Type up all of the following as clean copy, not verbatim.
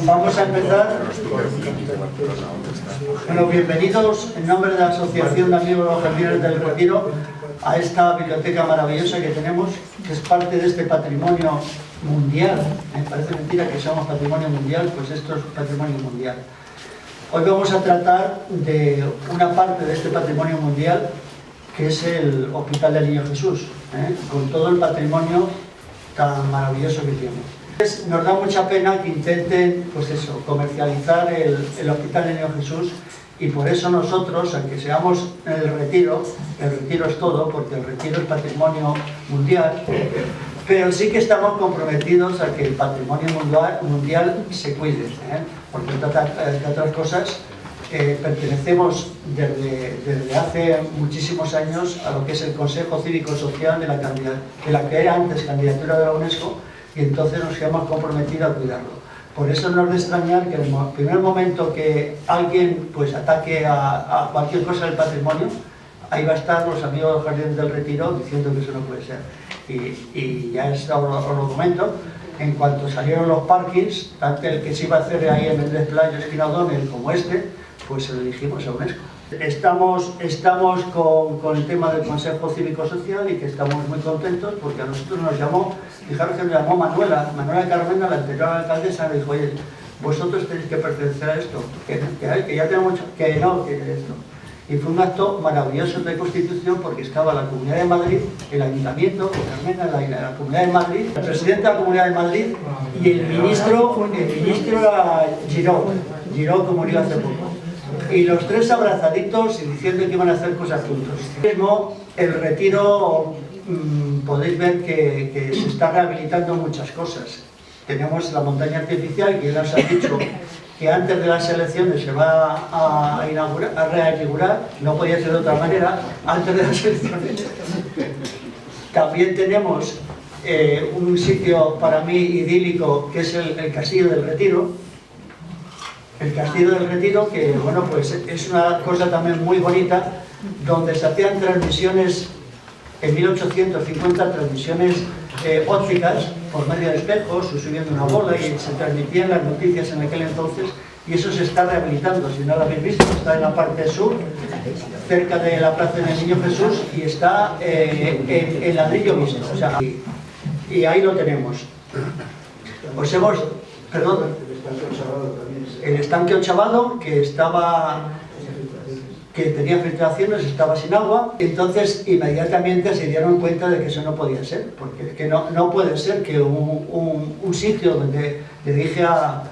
Vamos a empezar. Bueno, bienvenidos en nombre de la Asociación de Amigos de los Jardines del Retiro a esta biblioteca maravillosa que tenemos, que es parte de este patrimonio mundial. Me parece mentira que seamos patrimonio mundial, pues esto es patrimonio mundial. Hoy vamos a tratar de una parte de este patrimonio mundial, que es el Hospital del Niño Jesús, con todo el patrimonio tan maravilloso que tiene. Nos da mucha pena que intenten, pues eso, comercializar el Hospital del Niño Jesús, y por eso nosotros, aunque seamos el retiro es todo, porque el retiro es patrimonio mundial, pero sí que estamos comprometidos a que el patrimonio mundial se cuide, porque entre otras cosas pertenecemos desde hace muchísimos años a lo que es el Consejo Cívico Social de la que era antes candidatura de la UNESCO, y entonces nos hemos comprometido a cuidarlo. Por eso no es de extrañar que en el primer momento que alguien pues ataque a cualquier cosa del patrimonio, ahí va a estar los amigos de los Jardines del Retiro diciendo que eso no puede ser. Y ya os lo comento, en cuanto salieron los parkings, tanto el que se iba a hacer ahí en Méndez Pelayo, esquina O'Donnell, como pues elegimos a UNESCO. Estamos con el tema del Consejo Cívico Social, y que estamos muy contentos porque a nosotros nos llamó, fijaros que nos llamó Manuela Carmena, la anterior alcaldesa, nos dijo: oye, vosotros tenéis que pertenecer a esto, que ya tenemos, que no, que esto. Y fue un acto maravilloso de constitución, porque estaba la Comunidad de Madrid, el Ayuntamiento, Carmena, la Comunidad de Madrid, el presidente de la Comunidad de Madrid y el ministro era Giró, como murió hace poco. Y los tres abrazaditos y diciendo que iban a hacer cosas juntos. Mismo el retiro, podéis ver que se está rehabilitando muchas cosas. Tenemos la montaña artificial, que ya nos han dicho que antes de las elecciones se va a reinaugurar, no podía ser de otra manera, antes de las elecciones. También tenemos un sitio para mí idílico, que es el Castillo del Retiro. El Castillo del Retiro, que bueno, pues es una cosa también muy bonita, donde se hacían transmisiones en 1850, transmisiones ópticas por medio de espejos, subiendo una bola, y se transmitían las noticias en aquel entonces, y eso se está rehabilitando. Si no lo habéis visto, está en la parte sur, cerca de la Plaza del Niño Jesús, y está en ladrillo visto, o sea, y ahí lo tenemos. El estanque Ochavado, que tenía filtraciones, estaba sin agua, entonces inmediatamente se dieron cuenta de que eso no podía ser, porque es que no puede ser que un sitio donde le dije a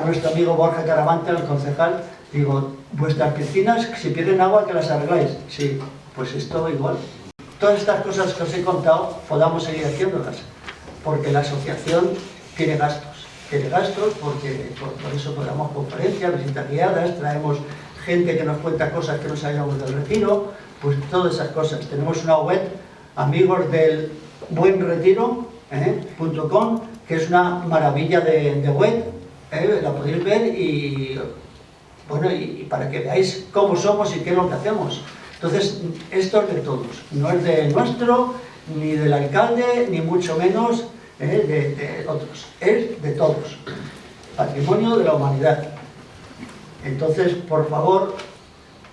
nuestro amigo Borja Caravante, al concejal, digo: vuestras piscinas, si pierden agua, que las arregláis. Sí, pues es todo igual. Todas estas cosas que os he contado, podamos seguir haciéndolas, porque la asociación tiene gastos, porque por eso damos conferencias, visitas guiadas, traemos gente que nos cuenta cosas que no sabíamos del retiro, pues todas esas cosas. Tenemos una web, amigos del buenretiro.com, que es una maravilla de web, la podéis ver, y bueno, y para que veáis cómo somos y qué es lo que hacemos. Entonces, esto es de todos, no es de nuestro, ni del alcalde, ni mucho menos de otros, es de todos, patrimonio de la humanidad. Entonces, por favor,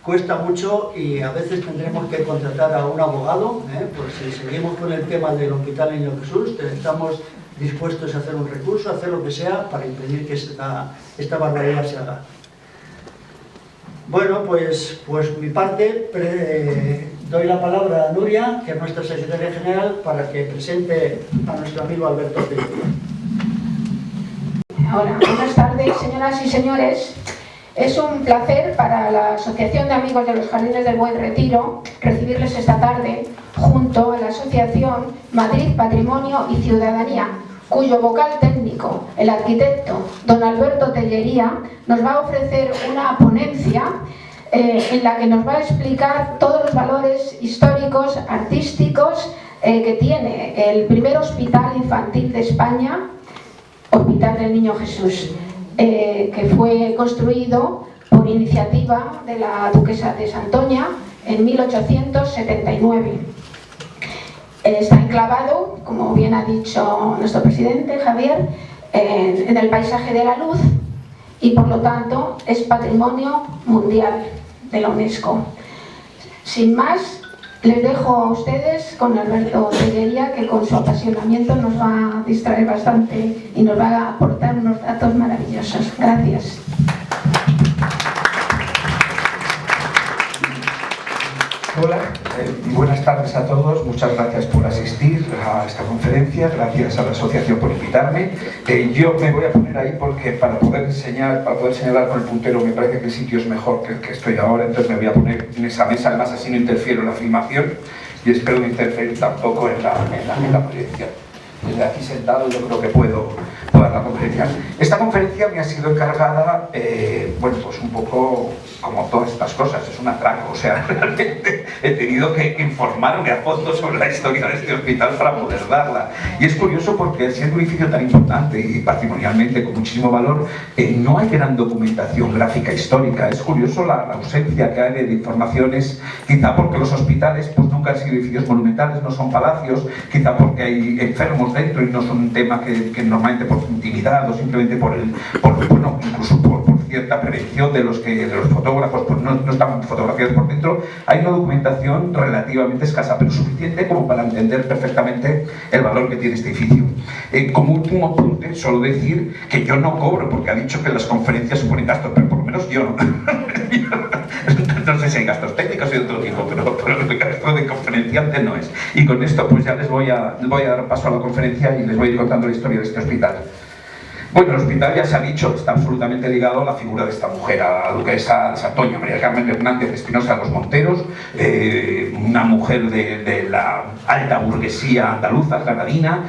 cuesta mucho, y a veces tendremos que contratar a un abogado, por si seguimos con el tema del Hospital del Niño Jesús. Estamos dispuestos a hacer un recurso, a hacer lo que sea para impedir que esta barbaridad se haga. Bueno, pues mi parte, doy la palabra a Nuria, que es nuestra secretaria general, para que presente a nuestro amigo Alberto Tellería. Hola, buenas tardes, señoras y señores. Es un placer para la Asociación de Amigos de los Jardines del Buen Retiro recibirles esta tarde junto a la Asociación Madrid Patrimonio y Ciudadanía, cuyo vocal técnico, el arquitecto don Alberto Tellería, nos va a ofrecer una ponencia en la que nos va a explicar todos los valores históricos, artísticos que tiene el primer hospital infantil de España, Hospital del Niño Jesús, que fue construido por iniciativa de la duquesa de Santoña en 1879. Está enclavado, como bien ha dicho nuestro presidente Javier, en el paisaje de la Luz, y por lo tanto es patrimonio mundial de la UNESCO. Sin más, les dejo a ustedes con Alberto Tellería, que con su apasionamiento nos va a distraer bastante y nos va a aportar unos datos maravillosos. Gracias. Hola, buenas tardes a todos, muchas gracias por asistir a esta conferencia, gracias a la asociación por invitarme. Yo me voy a poner ahí porque para poder señalar con el puntero me parece que el sitio es mejor que el que estoy ahora, entonces me voy a poner en esa mesa, además así no interfiero en la filmación y espero no interferir tampoco en la proyección. Desde aquí sentado yo creo que puedo dar la conferencia. Esta conferencia me ha sido encargada, bueno, pues un poco como todas estas cosas, es un atraco, o sea, realmente he tenido que informarme a fondo sobre la historia de este hospital para poder darla. Y es curioso porque siendo un edificio tan importante y patrimonialmente con muchísimo valor, no hay gran documentación gráfica histórica. Es curioso la ausencia que hay de informaciones, quizá porque los hospitales pues nunca han sido edificios monumentales, no son palacios, quizá porque hay enfermos dentro y no son un tema que normalmente por intimidad o simplemente bueno, incluso por cierta prevención de los fotógrafos, pues no están fotografiados por dentro. Hay una documentación relativamente escasa, pero suficiente como para entender perfectamente el valor que tiene este edificio. Como último apunte, solo decir que yo no cobro, porque ha dicho que las conferencias suponen gastos, pero por lo menos yo no. No sé si hay gastos técnicos y de otro tipo, pero el gasto de conferenciante no es. Y con esto pues ya les voy a dar paso a la conferencia y les voy a ir contando la historia de este hospital. Bueno, el hospital ya se ha dicho, está absolutamente ligado a la figura de esta mujer, a la duquesa Santoña María Carmen Hernández Espinosa de los Monteros, una mujer de la alta burguesía andaluza, granadina,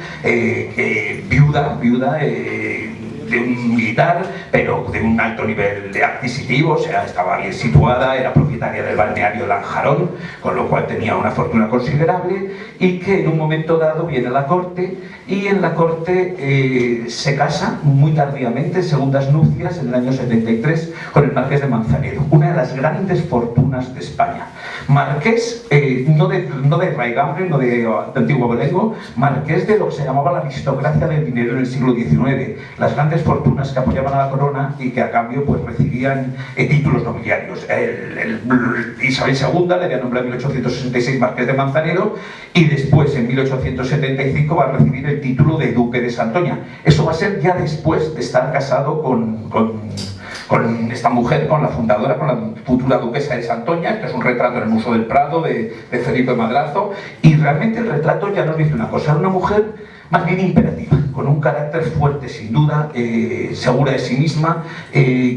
viuda de un militar, pero de un alto nivel de adquisitivo, o sea, estaba bien situada, era propietaria del balneario Lanjarón, con lo cual tenía una fortuna considerable, y que en un momento dado viene a la corte, y en la corte se casa muy tardíamente, segundas nupcias, en el año 73, con el marqués de Manzanedo, una de las grandes fortunas de España. Marqués, no de raigambre, no de antiguo abolengo, marqués de lo que se llamaba la aristocracia del dinero en el siglo XIX, las grandes fortunas que apoyaban a la corona y que a cambio pues recibían títulos nobiliarios. Isabel II le había nombrado en 1866 marqués de Manzanedo y después en 1875 va a recibir el título de duque de Santoña. Eso va a ser ya después de estar casado con esta mujer, con la fundadora, con la futura duquesa de Santoña. Esto es un retrato en el Museo del Prado de Felipe Madrazo, y realmente el retrato ya nos dice una cosa: era una mujer más bien imperativa, con un carácter fuerte sin duda, segura de sí misma,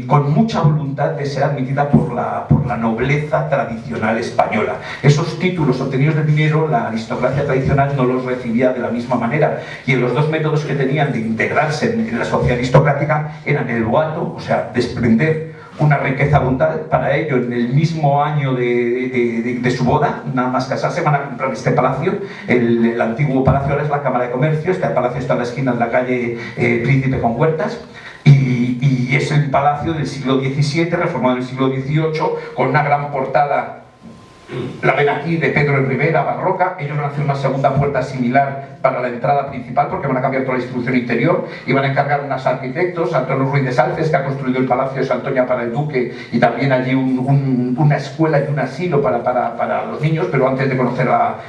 con mucha voluntad de ser admitida por la nobleza tradicional española. Esos títulos obtenidos de dinero la aristocracia tradicional no los recibía de la misma manera, y los dos métodos que tenían de integrarse en la sociedad aristocrática eran el boato, o sea, desprender una riqueza brutal. Para ello, en el mismo año de su boda, nada más casarse, van a comprar este palacio. El antiguo palacio ahora es la Cámara de Comercio. Este palacio está en la esquina de la calle Príncipe con Huertas, y es el palacio del siglo XVII, reformado en el siglo XVIII, con una gran portada, la ven aquí, de Pedro de Rivera, barroca. Ellos van a hacer una segunda puerta similar para la entrada principal, porque van a cambiar toda la distribución interior, y van a encargar unos arquitectos, Antonio Ruiz de Salces, que ha construido el Palacio de Santoña para el duque, y también allí una escuela y un asilo para los niños, pero antes de conocer a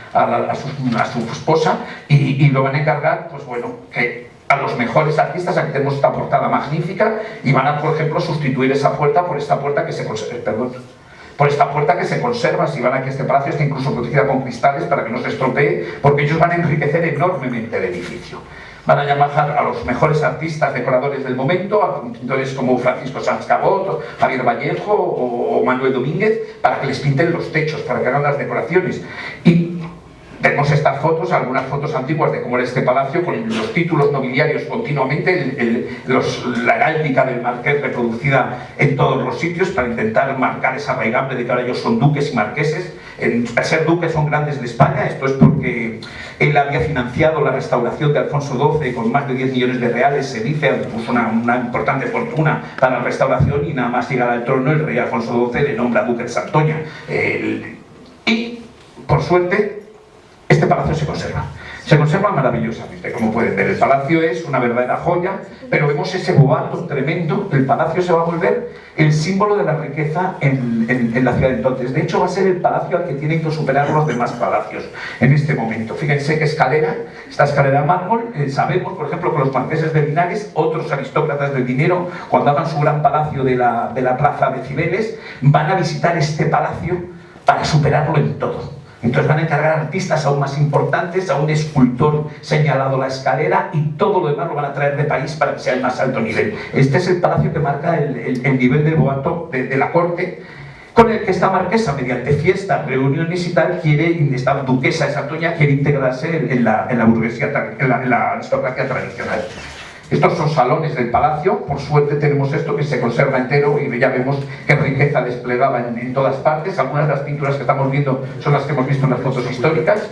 su esposa, y lo van a encargar, pues bueno, que a los mejores artistas. Aquí tenemos esta portada magnífica, y van a, por ejemplo, sustituir esa puerta por esta puerta que se conserva, si van aquí a este palacio, está incluso protegida con cristales para que no se estropee, porque ellos van a enriquecer enormemente el edificio. Van a llamar a los mejores artistas decoradores del momento, a pintores como Francisco Sanz Cabot, Javier Vallejo o Manuel Domínguez, para que les pinten los techos, para que hagan las decoraciones. Y tenemos estas fotos, algunas fotos antiguas de cómo era este palacio, con los títulos nobiliarios continuamente, la heráldica del marqués reproducida en todos los sitios, para intentar marcar esa raigambre de que ahora ellos son duques y marqueses. Al ser duques son grandes de España. Esto es porque él había financiado la restauración de Alfonso XII con más de 10 millones de reales, se dice, puso una importante fortuna para la restauración, y nada más llegar al trono el rey Alfonso XII le nombra duque de Santoña. Y, por suerte, este palacio se conserva. Se conserva maravillosamente, como pueden ver. El palacio es una verdadera joya, pero vemos ese boato tremendo. El palacio se va a volver el símbolo de la riqueza en la ciudad de entonces. De hecho, va a ser el palacio al que tienen que superar los demás palacios en este momento. Fíjense qué escalera, esta escalera de mármol. Sabemos, por ejemplo, que los marqueses de Linares, otros aristócratas del dinero, cuando hagan su gran palacio de la plaza de Cibeles, van a visitar este palacio para superarlo en todo. Entonces van a encargar artistas aún más importantes, a un escultor señalado la escalera, y todo lo demás lo van a traer de París para que sea el más alto nivel. Este es el palacio que marca el nivel del boato de la corte, con el que esta marquesa, mediante fiestas, reuniones y tal, esta duquesa de Santoña quiere integrarse en la burguesía, en la aristocracia tradicional. Estos son salones del palacio. Por suerte tenemos esto que se conserva entero y ya vemos qué riqueza desplegaba en todas partes. Algunas de las pinturas que estamos viendo son las que hemos visto en las fotos históricas.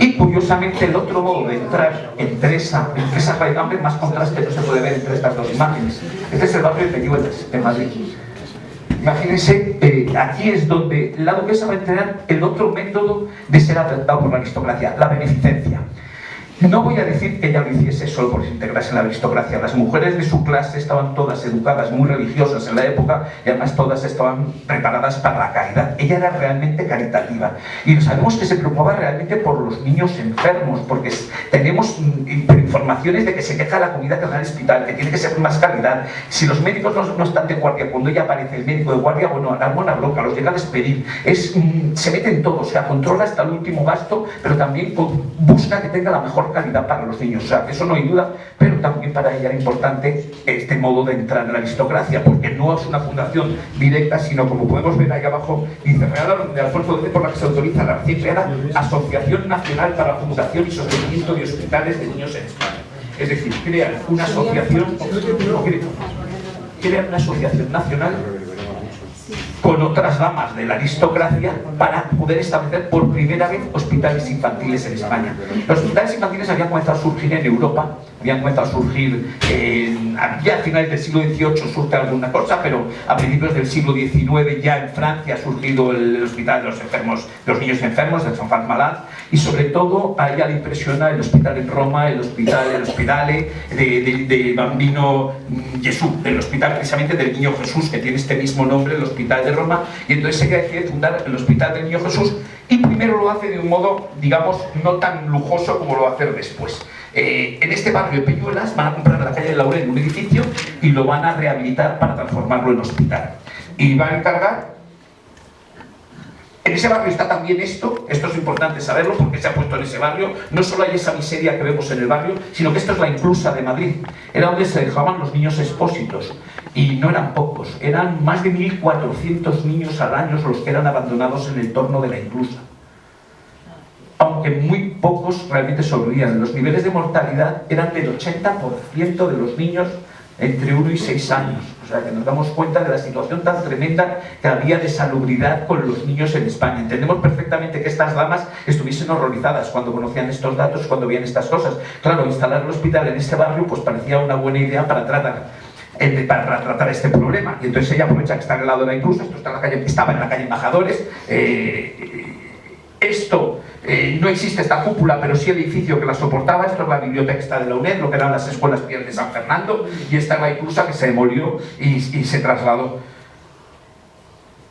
Y curiosamente el otro modo de entrar entre esa raigambre, más contraste no se puede ver entre estas dos imágenes. Este es el barrio de Peñuelas, en Madrid. Imagínense, aquí es donde la duquesa va a entrenar el otro método de ser adoptado por la aristocracia, la beneficencia. No voy a decir que ella lo hiciese solo por integrarse en la aristocracia. Las mujeres de su clase estaban todas educadas, muy religiosas en la época, y además todas estaban preparadas para la caridad. Ella era realmente caritativa. Y sabemos que se preocupaba realmente por los niños enfermos, porque tenemos informaciones de que se queja la comida que da en el hospital, que tiene que ser más calidad. Si los médicos no están de guardia, cuando ella aparece, el médico de guardia, bueno, arma una bronca, los llega a despedir. Se mete en todo, o sea, controla hasta el último gasto, pero también busca que tenga la mejor calidad para los niños. O sea, eso no hay duda, pero también para ella era importante este modo de entrar en la aristocracia, porque no es una fundación directa, sino, como podemos ver ahí abajo, dice Real de Alfonso X, por la que se autoriza la recién creada Asociación Nacional para la Fundación y Sostenimiento de Hospitales de Niños en España. Es decir, crean una asociación nacional con otras ramas de la aristocracia para poder establecer por primera vez hospitales infantiles en España. Los hospitales infantiles habían comenzado a surgir en Europa, habían comenzado a surgir ya a finales del siglo XVIII surge alguna cosa, pero a principios del siglo XIX ya en Francia ha surgido el hospital de los enfermos, de los niños enfermos, del Enfants Malades, y sobre todo a ella le impresiona el hospital en Roma, el hospitale de Bambino Gesù, el hospital precisamente del Niño Jesús, que tiene este mismo nombre, el hospital de Roma, y entonces ella decide fundar el Hospital del Niño Jesús, y primero lo hace de un modo, digamos, no tan lujoso como lo va a hacer después. En este barrio de Peñuelas van a comprar en la calle de Laurel un edificio y lo van a rehabilitar para transformarlo en hospital. Y van a encargar... En ese barrio está también esto es importante saberlo porque se ha puesto en ese barrio. No solo hay esa miseria que vemos en el barrio, sino que esto es la Inclusa de Madrid. Era donde se dejaban los niños expósitos. Y no eran pocos, eran más de 1.400 niños al año los que eran abandonados en el entorno de la Inclusa. Aunque muy pocos realmente sobrevivían. Los niveles de mortalidad eran del 80% de los niños entre 1 y 6 años. O sea que nos damos cuenta de la situación tan tremenda que había de salubridad con los niños en España. Entendemos perfectamente que estas damas estuviesen horrorizadas cuando conocían estos datos, cuando veían estas cosas. Claro, instalar el hospital en este barrio pues parecía una buena idea para tratar este problema. Y entonces ella aprovecha que está al lado de la Inclusa, esto está en la calle, estaba en la calle Embajadores. No existe esta cúpula, pero sí el edificio que la soportaba. Esto es la biblioteca de la UNED, lo que eran las escuelas Pierre de San Fernando, y esta es la Inclusa que se demolió y se trasladó.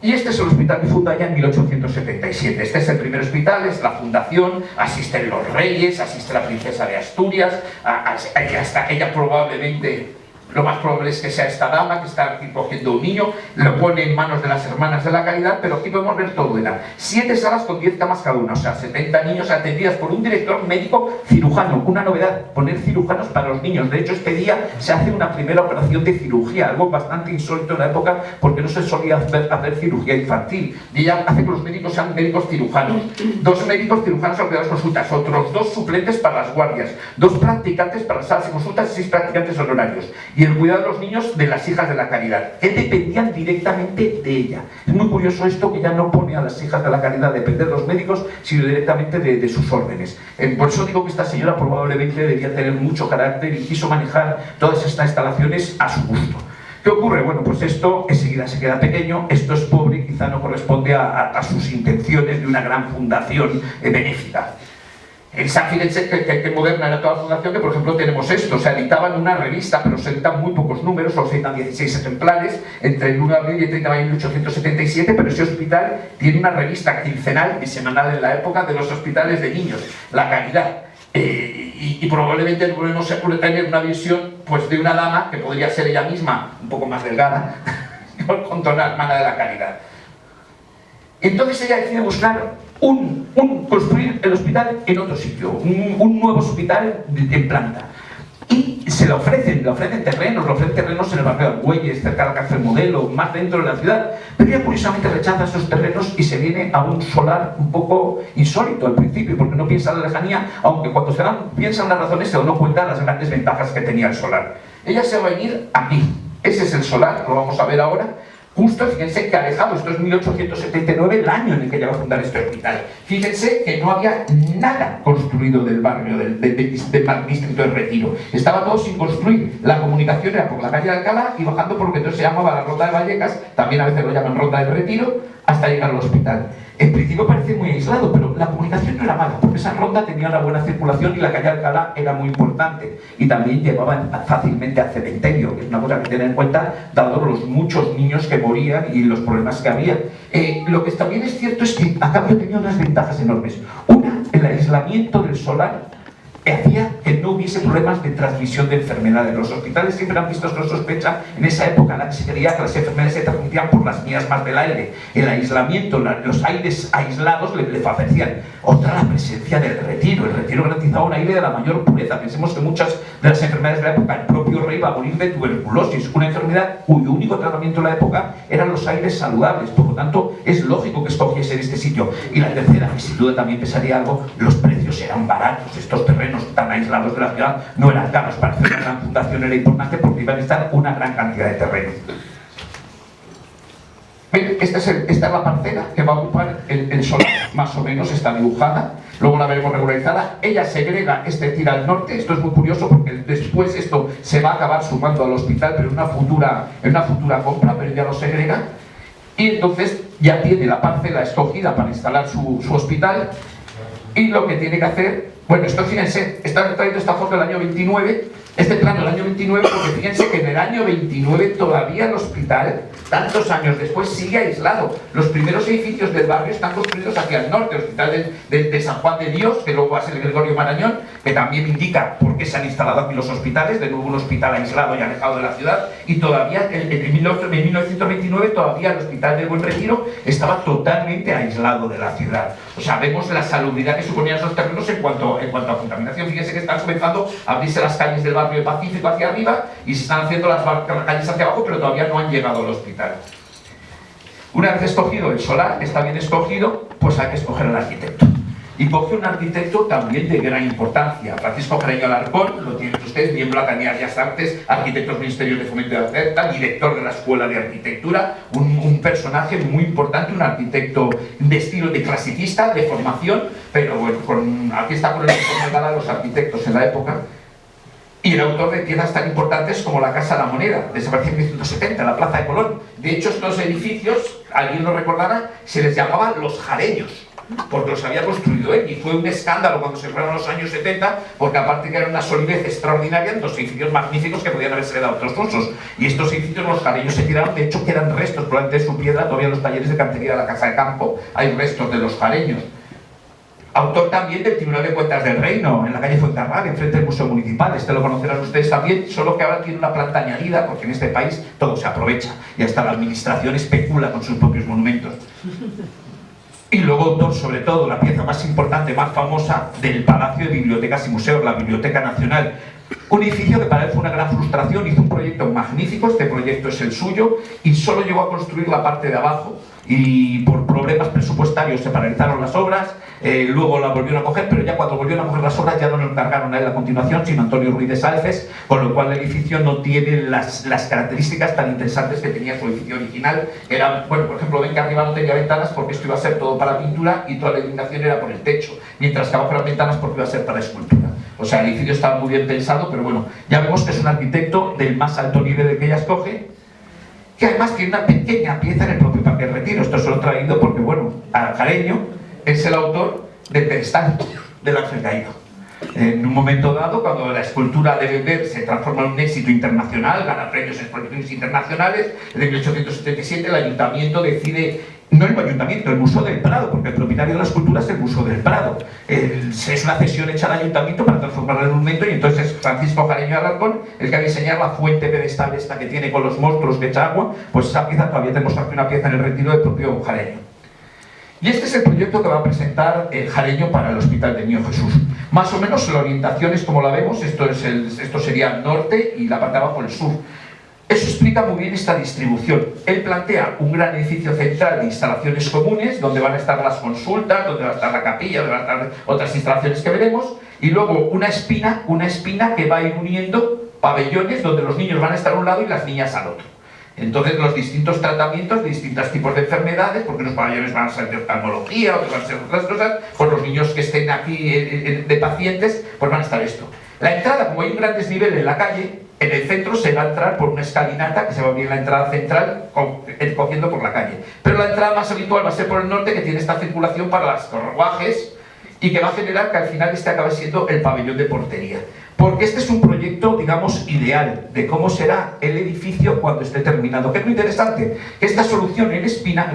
Y este es el hospital que funda ya en 1877. Este es el primer hospital, es la fundación, asisten los reyes, asiste la princesa de Asturias, hasta ella probablemente... Lo más probable es que sea esta dama que está aquí cogiendo un niño, lo pone en manos de las hermanas de la caridad, pero aquí podemos ver todo. Eran 7 salas con 10 camas cada una, o sea, 70 niños atendidas por un director médico cirujano. Una novedad, poner cirujanos para los niños. De hecho, este día se hace una primera operación de cirugía, algo bastante insólito en la época porque no se solía hacer cirugía infantil. Y ella hace que los médicos sean médicos cirujanos. 2 médicos cirujanos al cuidar las consultas, otros 2 suplentes para las guardias, 2 practicantes para las salas de consultas y 6 practicantes honorarios. Y el cuidado de los niños de las hijas de la caridad, que dependían directamente de ella. Es muy curioso esto, que ya no pone a las hijas de la caridad a depender de los médicos, sino directamente de sus órdenes. Por eso digo que esta señora probablemente debía tener mucho carácter y quiso manejar todas estas instalaciones a su gusto. ¿Qué ocurre? Bueno, pues esto enseguida se queda pequeño, esto es pobre y quizá no corresponde a sus intenciones de una gran fundación benéfica. Fíjense que moderna era toda la fundación, que por ejemplo tenemos esto, o sea, editaban una revista, pero se editan muy pocos números, solo se editan 16 ejemplares, entre el 1 de abril y el 30 de mayo de 1877, pero ese hospital tiene una revista quincenal y semanal en la época de los hospitales de niños, La Caridad. Y probablemente volvemos a tener una visión pues, de una dama que podría ser ella misma, un poco más delgada, con toda la hermana de la Caridad. Entonces ella decide buscar construir el hospital en otro sitio, un nuevo hospital en planta. Y se le ofrecen terrenos en el barrio de Argüelles, cerca de la cárcel Modelo, más dentro de la ciudad, pero ella curiosamente rechaza esos terrenos y se viene a un solar un poco insólito al principio, porque no piensa en la lejanía, aunque cuando piensa en las razones se da cuenta de las grandes ventajas que tenía el solar. Ella se va a venir aquí, ese es el solar, lo vamos a ver ahora. Justo, fíjense que alejado, esto es 1879, el año en el que ella va a fundar este hospital. Fíjense que no había nada construido del barrio, del distrito de Retiro. Estaba todo sin construir. La comunicación era por la calle de Alcalá y bajando por lo que entonces se llamaba la Ronda de Vallecas, también a veces lo llaman Ronda del Retiro, hasta llegar al hospital. En principio parece muy aislado, pero la comunicación no era mala, porque esa ronda tenía una buena circulación y la calle Alcalá era muy importante. Y también llevaban fácilmente al cementerio, que es una cosa que tener en cuenta, dado los muchos niños que morían y los problemas que había. Lo que también es cierto es que a cambio tenía unas ventajas enormes. Una, el aislamiento del solar hacía que no hubiese problemas de transmisión de enfermedades. Los hospitales siempre han visto con sospecha en esa época en la que se creía que las enfermedades se transmitían por las miasmas del aire. El aislamiento, los aires aislados le favorecían. Otra, la presencia del Retiro. El Retiro garantizaba un aire de la mayor pureza. Pensemos que muchas de las enfermedades de la época, el propio rey va a morir de tuberculosis, una enfermedad cuyo único tratamiento en la época eran los aires saludables. Por lo tanto, es lógico que escogiese este sitio. Y la tercera, que sin duda también pesaría algo, los precios eran baratos. Estos terrenos tan aislados de la ciudad no eran caros. Para hacer una gran fundación era importante porque iban a estar una gran cantidad de terreno. Esta es la parcela que va a ocupar el solar, más o menos está dibujada, luego la veremos regularizada. Ella segrega tira al norte, esto es muy curioso porque después esto se va a acabar sumando al hospital, pero en una futura compra, pero ella lo segrega. Y entonces ya tiene la parcela escogida para instalar su hospital. Y lo que tiene que hacer, bueno, esto fíjense, está trayendo esta foto del año 29, este plano del año 29, porque fíjense que en el año 29 todavía el hospital, tantos años después, sigue aislado. Los primeros edificios del barrio están construidos hacia el norte, el hospital de San Juan de Dios, que luego va a ser el Gregorio Marañón, que también indica por qué se han instalado aquí los hospitales, de nuevo un hospital aislado y alejado de la ciudad, y todavía en 1929 todavía el hospital del Buen Retiro estaba totalmente aislado de la ciudad. O sea, vemos la salubridad que suponían esos terrenos en cuanto a contaminación. Fíjense que están comenzando a abrirse las calles del barrio Pacífico hacia arriba y se están haciendo las calles hacia abajo, pero todavía no han llegado al hospital. Una vez escogido el solar, está bien escogido, pues hay que escoger al arquitecto. Y coge un arquitecto también de gran importancia. Francisco Jareño Alarcón, lo tienen ustedes, miembro de la Academia de Bellas Artes, arquitecto del Ministerio de Fomento de la Certa, director de la Escuela de Arquitectura, un personaje muy importante, un arquitecto de estilo de clasicista, de formación, pero bueno, aquí está con el informe de los arquitectos en la época. Y el autor de piezas tan importantes como la Casa de la Moneda, desapareció en 1970, la Plaza de Colón. De hecho, estos edificios, alguien lo recordará, se les llamaba los jareños, porque los había construido él, y fue un escándalo cuando se fueron los años 70, porque aparte que era una solidez extraordinaria, en dos edificios magníficos que podían haberse dado a otros usos. Y estos edificios, los jareños se tiraron, de hecho quedan restos, probablemente de su piedra, todavía en los talleres de cantería de la Casa de Campo, hay restos de los jareños. Autor también del Tribunal de Cuentas del Reino, en la calle Fuencarral, enfrente del Museo Municipal. Este lo conocerán ustedes también, solo que ahora tiene una planta añadida, porque en este país todo se aprovecha. Y hasta la administración especula con sus propios monumentos. Y luego autor, sobre todo, la pieza más importante, más famosa, del Palacio de Bibliotecas y Museos, la Biblioteca Nacional. Un edificio que para él fue una gran frustración, hizo un proyecto magnífico, este proyecto es el suyo, y solo llegó a construir la parte de abajo, y por problemas presupuestarios se paralizaron las obras, luego la volvieron a coger, pero ya cuando volvieron a coger las obras ya no lo encargaron a él la continuación, sino Antonio Ruiz de Salces, con lo cual el edificio no tiene las características tan interesantes que tenía su edificio original. Era, bueno, por ejemplo, ven que arriba no tenía ventanas porque esto iba a ser todo para pintura y toda la iluminación era por el techo, mientras que abajo eran ventanas porque iba a ser para escultura. O sea, el edificio estaba muy bien pensado, pero bueno, ya vemos que es un arquitecto del más alto nivel del que ella escoge, que además tiene una pequeña pieza en el propio Parque del Retiro. Esto se lo he traído porque, bueno, Jareño es el autor del pedestal. del Ángel Caído. En un momento dado, cuando la escultura de Weber se transforma en un éxito internacional, gana premios en exposiciones internacionales, en 1877 el ayuntamiento decide, no el ayuntamiento, el Museo del Prado, porque el propietario de la escultura es el Museo del Prado. Es una cesión hecha al ayuntamiento para transformarla en un monumento, y entonces es Francisco Jareño Alarcón el que va a diseñar la fuente pedestal esta que tiene con los monstruos que echa agua. Pues esa pieza todavía tenemos aquí una pieza en el retiro del propio Jareño. Y este es el proyecto que va a presentar Jareño para el Hospital del Niño Jesús. Más o menos la orientación es como la vemos, esto sería el norte y la parte de abajo el sur. Eso explica muy bien esta distribución. Él plantea un gran edificio central de instalaciones comunes, donde van a estar las consultas, donde va a estar la capilla, donde van a estar otras instalaciones que veremos, y luego una espina que va a ir uniendo pabellones donde los niños van a estar a un lado y las niñas al otro. Entonces los distintos tratamientos de distintos tipos de enfermedades, porque unos pabellones van a ser de oftalmología, otros van a ser otras cosas, pues los niños que estén aquí de pacientes, pues van a estar esto. La entrada, como hay un gran desnivel en la calle, en el centro se va a entrar por una escalinata que se va a abrir la entrada central cogiendo por la calle. Pero la entrada más habitual va a ser por el norte, que tiene esta circulación para los carruajes y que va a generar que al final este acabe siendo el pabellón de portería. Porque este es un proyecto, digamos, ideal de cómo será el edificio cuando esté terminado. Que es muy interesante, que esta solución en espina,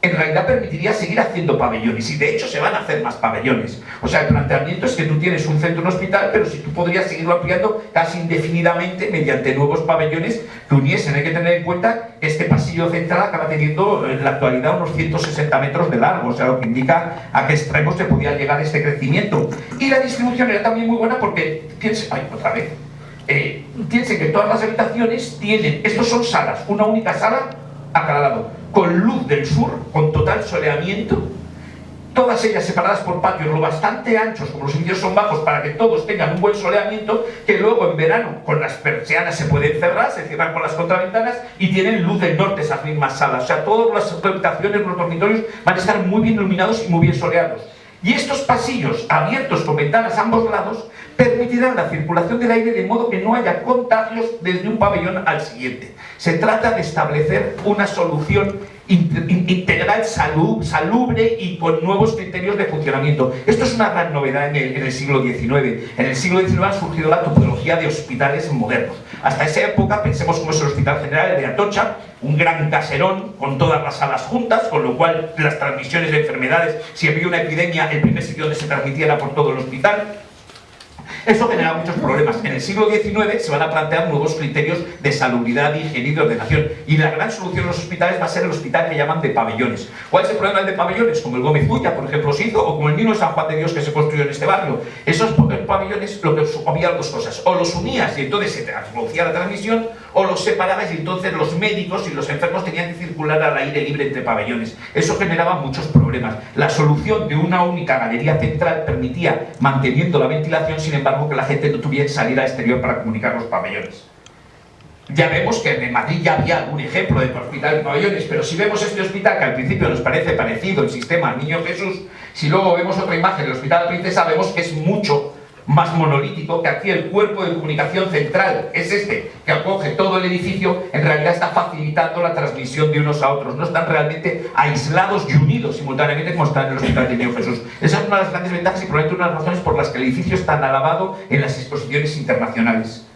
en realidad permitiría seguir haciendo pabellones, y de hecho se van a hacer más pabellones. O sea, el planteamiento es que tú tienes un centro, un hospital, pero si tú podrías seguirlo ampliando casi indefinidamente mediante nuevos pabellones que uniesen. Hay que tener en cuenta que este pasillo central acaba teniendo en la actualidad unos 160 metros de largo, o sea, lo que indica a qué extremos se podía llegar este crecimiento. Y la distribución era también muy buena porque, piensen que todas las habitaciones tienen, estos son salas, una única sala a cada lado, con luz del sur, con total soleamiento, todas ellas separadas por patios lo bastante anchos, como los edificios son bajos, para que todos tengan un buen soleamiento, que luego en verano con las persianas se pueden cerrar, se cierran con las contraventanas y tienen luz del norte esas mismas salas. O sea, todas las habitaciones, los dormitorios van a estar muy bien iluminados y muy bien soleados. Y estos pasillos abiertos con ventanas a ambos lados permitirán la circulación del aire de modo que no haya contagios desde un pabellón al siguiente. Se trata de establecer una solución integral, salubre y con nuevos criterios de funcionamiento. Esto es una gran novedad en el siglo XIX. En el siglo XIX ha surgido la topología de hospitales modernos. Hasta esa época, pensemos como es el Hospital General de Atocha, un gran caserón con todas las salas juntas, con lo cual las transmisiones de enfermedades, si había una epidemia, el primer sitio donde se transmitía era por todo el hospital. Eso genera muchos problemas. En el siglo XIX se van a plantear nuevos criterios de salubridad, higiene y de ordenación. Y la gran solución en los hospitales va a ser el hospital que llaman de pabellones. ¿Cuál es el problema del de pabellones? Como el Gómez Ulla, por ejemplo, se hizo, o como el mismo San Juan de Dios que se construyó en este barrio. Esos pabellones lo que suponía dos cosas. O los unías y entonces se producía la transmisión, o los separabas y entonces los médicos y los enfermos tenían que circular al aire libre entre pabellones. Eso generaba muchos problemas. La solución de una única galería central permitía, manteniendo la ventilación, sin embargo, que la gente no tuviera que salir al exterior para comunicar los pabellones. Ya vemos que en Madrid ya había algún ejemplo de hospital de pabellones, pero si vemos este hospital, que al principio nos parece parecido el sistema al Niño Jesús, si luego vemos otra imagen del Hospital de la Princesa, vemos que es mucho más monolítico, que aquí el cuerpo de comunicación central es este, que acoge todo el edificio, en realidad está facilitando la transmisión de unos a otros, no están realmente aislados y unidos simultáneamente como están en el Hospital del Niño Jesús. Esa es una de las grandes ventajas y probablemente una de las razones por las que el edificio es tan alabado en las exposiciones internacionales.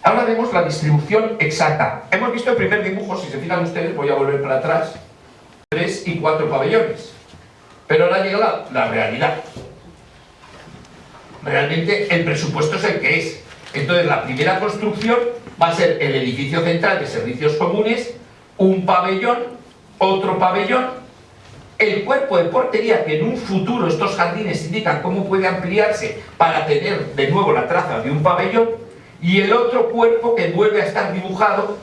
Ahora vemos la distribución exacta. Hemos visto el primer dibujo, si se fijan ustedes, voy a volver para atrás, 3 y 4 pabellones. Pero ahora llega la realidad. Realmente el presupuesto es el que es. Entonces la primera construcción va a ser el edificio central de servicios comunes, un pabellón, otro pabellón, el cuerpo de portería, que en un futuro estos jardines indican cómo puede ampliarse para tener de nuevo la traza de un pabellón, y el otro cuerpo que vuelve a estar dibujado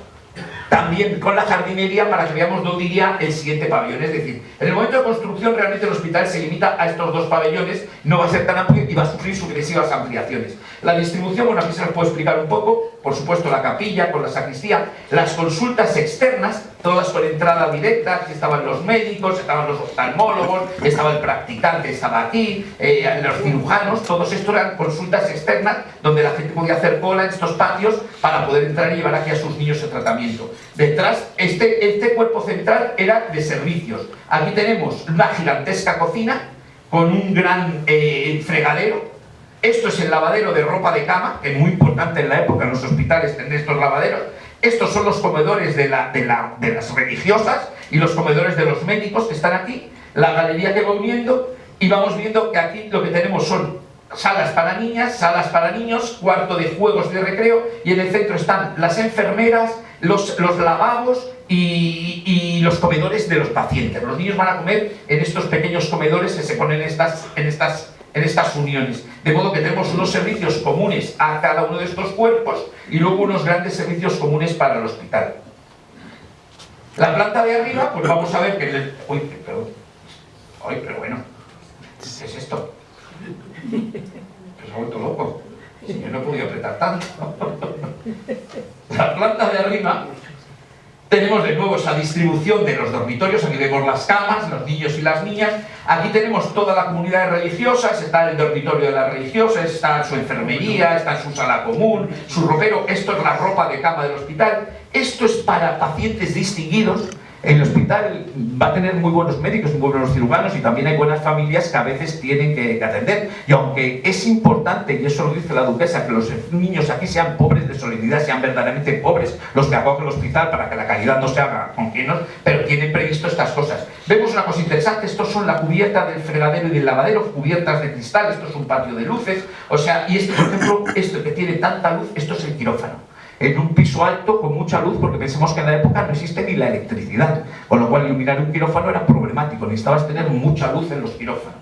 también con la jardinería para que veamos dónde iría el siguiente pabellón. Es decir, en el momento de construcción realmente el hospital se limita a estos dos pabellones, no va a ser tan amplio y va a sufrir sucesivas ampliaciones. La distribución, bueno, aquí se las puedo explicar un poco. por supuesto la capilla con la sacristía, las consultas externas, todas con entrada directa. Aquí estaban los médicos, estaban los oftalmólogos, estaba el practicante, estaba aquí, los cirujanos. Todos estos eran consultas externas donde la gente podía hacer cola en estos patios para poder entrar y llevar aquí a sus niños el tratamiento. Detrás, este cuerpo central era de servicios. Aquí tenemos una gigantesca cocina con un gran fregadero. Esto es el lavadero de ropa de cama, que es muy importante en la época en los hospitales tener estos lavaderos. Estos son los comedores de las religiosas y los comedores de los médicos que están aquí. La galería que va uniendo, y vamos viendo que aquí lo que tenemos son salas para niñas, salas para niños, cuarto de juegos de recreo, y en el centro están las enfermeras, los lavabos y los comedores de los pacientes. Los niños van a comer en estos pequeños comedores que se ponen en estas uniones. De modo que tenemos unos servicios comunes a cada uno de estos cuerpos y luego unos grandes servicios comunes para el hospital. La planta de arriba, pues vamos a ver que... Uy, perdón. Ay, pero bueno. ¿Qué es esto? Se ha vuelto loco. Yo no he podido apretar tanto. La planta de arriba tenemos de nuevo esa distribución de los dormitorios. Aquí vemos las camas, los niños y las niñas. Aquí tenemos toda la comunidad de religiosas. Está el dormitorio de las religiosas, está su enfermería, está su sala común, su ropero. Esto es la ropa de cama del hospital. Esto es para pacientes distinguidos. El hospital va a tener muy buenos médicos, muy buenos cirujanos, y también hay buenas familias que a veces tienen que atender. Y aunque es importante, y eso lo dice la duquesa, que los niños aquí sean pobres de solidaridad, sean verdaderamente pobres los que acogen el hospital, para que la calidad no se haga con quienes, pero tienen previsto estas cosas. Vemos una cosa interesante. Estos son la cubierta del fregadero y del lavadero, cubiertas de cristal. Esto es un patio de luces. O sea, y este, por ejemplo, esto que tiene tanta luz, esto es el quirófano. En un piso alto con mucha luz, porque pensemos que en la época no existe ni la electricidad, con lo cual iluminar un quirófano era problemático, necesitabas tener mucha luz en los quirófanos.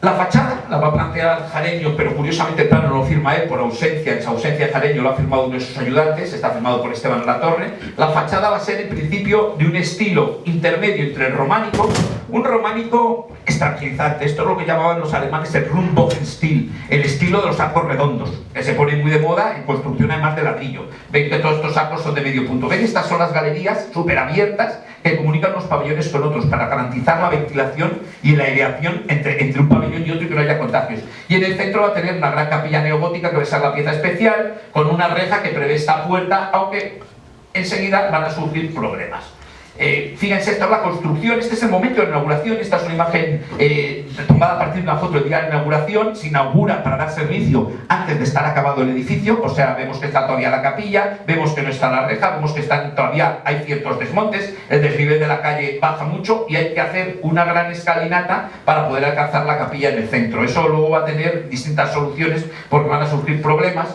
La fachada la va a plantear Jareño, pero curiosamente el plano no lo firma él por ausencia. En su ausencia Jareño lo ha firmado uno de sus ayudantes, está firmado por Esteban Latorre. La fachada va a ser en principio de un estilo intermedio entre el románico, un románico tranquilizante. Esto es lo que llamaban los alemanes el Rundbogenstil, el estilo de los arcos redondos, que se pone muy de moda en construcción además de ladrillo. Ven que todos estos arcos son de medio punto. Ven, estas son las galerías súper abiertas que comunican los pabellones con otros para garantizar la ventilación y la aireación entre un pabellón y otro, y que no haya contagios. Y en el centro va a tener una gran capilla neogótica que va a ser la pieza especial, con una reja que prevé esta puerta, aunque enseguida van a surgir problemas. Fíjense, esta es la construcción, este es el momento de la inauguración. Esta es una imagen tomada a partir de una foto del día de la inauguración. Se inaugura para dar servicio antes de estar acabado el edificio, o sea, vemos que está todavía la capilla, vemos que no está la reja, vemos que todavía hay ciertos desmontes, el desnivel de la calle baja mucho y hay que hacer una gran escalinata para poder alcanzar la capilla en el centro. Eso luego va a tener distintas soluciones porque van a surgir problemas.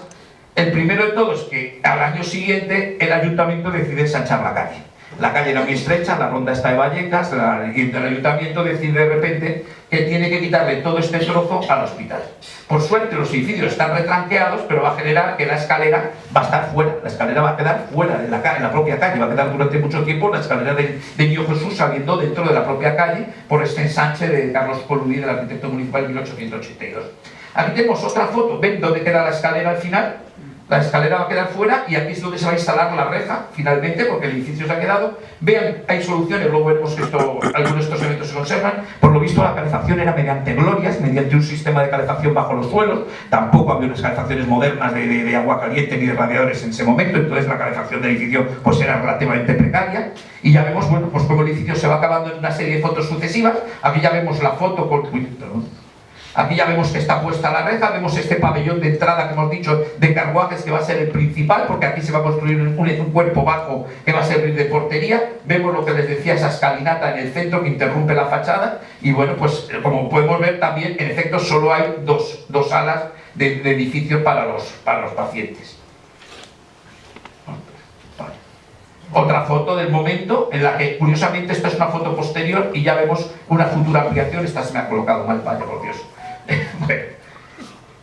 El primero de todos es que al año siguiente el ayuntamiento decide ensanchar la calle. La calle era muy estrecha, la ronda está de Vallecas, y el ayuntamiento decide de repente que tiene que quitarle todo este trozo al hospital. Por suerte los edificios están retranqueados, pero va a generar que la escalera va a estar fuera. La escalera va a quedar fuera de en la propia calle, va a quedar durante mucho tiempo la escalera de Niño Jesús saliendo dentro de la propia calle por este ensanche de Carlos Coludí, del arquitecto municipal, en 1882. Aquí tenemos otra foto. ¿Ven dónde queda la escalera al final? La escalera va a quedar fuera y aquí es donde se va a instalar la reja, finalmente, porque el edificio se ha quedado. Vean, hay soluciones, luego veremos que algunos de estos elementos se conservan. Por lo visto, la calefacción era mediante glorias, mediante un sistema de calefacción bajo los suelos. Tampoco había unas calefacciones modernas de agua caliente ni de radiadores en ese momento, entonces la calefacción del edificio pues era relativamente precaria. Y ya vemos, bueno, pues cómo el edificio se va acabando en una serie de fotos sucesivas. Aquí ya vemos la foto con... Aquí ya vemos que está puesta la reja, vemos este pabellón de entrada que hemos dicho de carruajes que va a ser el principal, porque aquí se va a construir un cuerpo bajo que va a servir de portería. Vemos lo que les decía, esa escalinata en el centro que interrumpe la fachada. Y bueno, pues como podemos ver también, en efecto, solo hay dos salas de edificios para los pacientes. Otra foto del momento en la que, curiosamente, esta es una foto posterior y ya vemos una futura ampliación. Esta se me ha colocado mal, vaya por Dios. Bueno.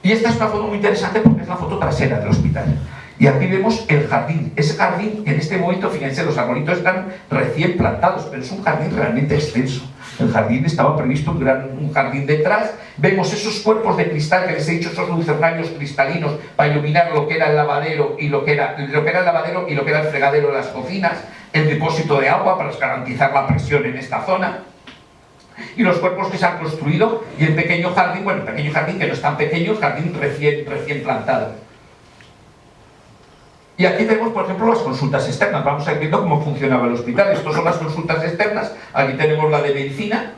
Y esta es una foto muy interesante porque es la foto trasera del hospital. Y aquí vemos el jardín. Ese jardín, en este momento, fíjense, los arbolitos están recién plantados, pero es un jardín realmente extenso. El jardín estaba previsto un jardín detrás. Vemos esos cuerpos de cristal que les he dicho, esos lucernarios cristalinos para iluminar lo que era el lavadero y lo que era el fregadero de las cocinas, el depósito de agua para garantizar la presión en esta zona. Y los cuerpos que se han construido y el pequeño jardín, bueno, el pequeño jardín que no es tan pequeño, el jardín recién plantado. Y aquí tenemos, por ejemplo, las consultas externas. Vamos a ir viendo cómo funcionaba el hospital. Estas son las consultas externas. Aquí tenemos la de medicina.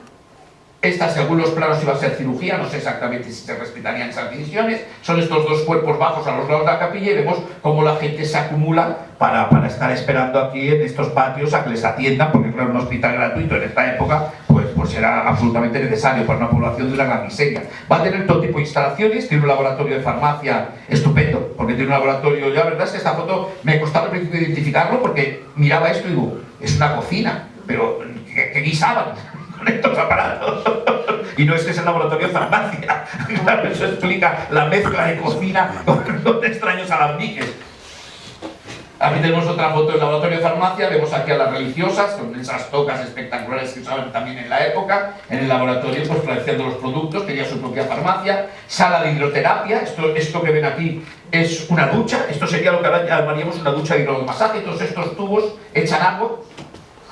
Esta, según los planos, iba a ser cirugía. No sé exactamente si se respetarían esas divisiones. Son estos dos cuerpos bajos a los lados de la capilla y vemos cómo la gente se acumula para estar esperando aquí en estos patios a que les atiendan, porque claro, un hospital gratuito en esta época pues era absolutamente necesario para una población de una gran miseria. Va a tener todo tipo de instalaciones, tiene un laboratorio de farmacia estupendo, porque tiene un laboratorio, ya la verdad es que esta foto me costaba al principio identificarlo, porque miraba esto y digo, es una cocina, pero ¿qué guisaban con estos aparatos? Y no, este es el laboratorio de farmacia. Claro, eso explica la mezcla de cocina con extraños alambiques. Aquí tenemos otra foto del laboratorio de farmacia. Vemos aquí a las religiosas con esas tocas espectaculares que usaban también en la época. En el laboratorio, pues produciendo los productos, tenía su propia farmacia. Sala de hidroterapia. Esto que ven aquí es una ducha. Esto sería lo que llamaríamos una ducha de hidromasaje. Todos estos tubos echan agua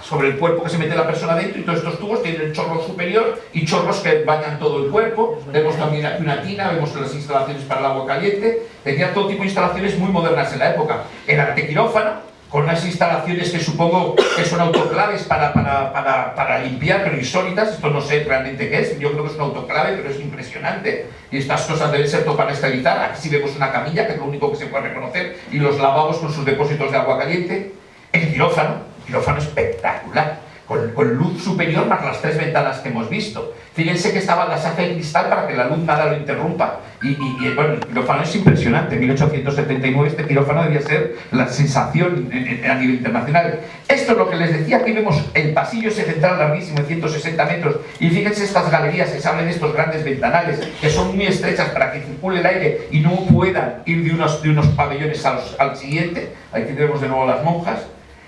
sobre el cuerpo que se mete la persona dentro, y todos estos tubos tienen el chorro superior y chorros que bañan todo el cuerpo. Vemos también aquí una tina, vemos las instalaciones para el agua caliente. Tenía todo tipo de instalaciones muy modernas en la época. El antequirófano, con unas instalaciones que supongo que son autoclaves para limpiar, pero insólitas. Esto no sé realmente qué es, yo creo que es un autoclave, pero es impresionante. Y estas cosas deben ser todo para esterilizar. Aquí sí vemos una camilla, que es lo único que se puede reconocer, y los lavabos con sus depósitos de agua caliente. El quirófano espectacular, con luz superior más las 3 ventanas que hemos visto. Fíjense que estaba la saja de cristal para que la luz nada lo interrumpa. Y bueno, el quirófano es impresionante. En 1879 este quirófano debía ser la sensación a nivel internacional. Esto es lo que les decía. Aquí vemos el pasillo ese central larguísimo de 160 metros. Y fíjense estas galerías que se abren, estos grandes ventanales, que son muy estrechas para que circule el aire y no puedan ir de unos pabellones al siguiente. Aquí tenemos de nuevo las monjas.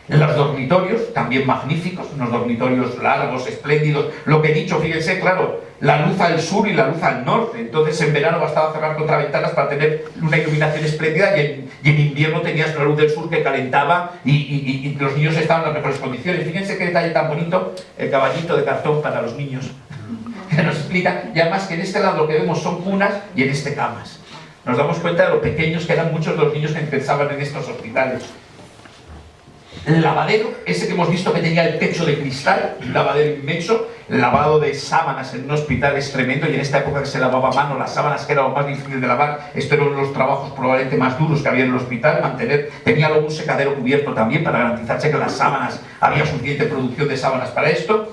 Los dormitorios, también magníficos, unos dormitorios largos, espléndidos. Lo que he dicho, fíjense, claro, la luz al sur y la luz al norte. Entonces en verano bastaba cerrar contraventanas para tener una iluminación espléndida, y en invierno tenías la luz del sur que calentaba y los niños estaban en las mejores condiciones. Fíjense qué detalle tan bonito, el caballito de cartón para los niños, que nos explica. Y además que en este lado lo que vemos son cunas y en este camas. Nos damos cuenta de lo pequeños que eran muchos de los niños que ingresaban en estos hospitales. El lavadero, ese que hemos visto que tenía el techo de cristal, un lavadero inmenso. El lavado de sábanas en un hospital es tremendo, y en esta época que se lavaba a mano las sábanas, que era lo más difícil de lavar, esto era uno de los trabajos probablemente más duros que había en el hospital, tenía luego un secadero cubierto también para garantizarse que las sábanas, había suficiente producción de sábanas para esto.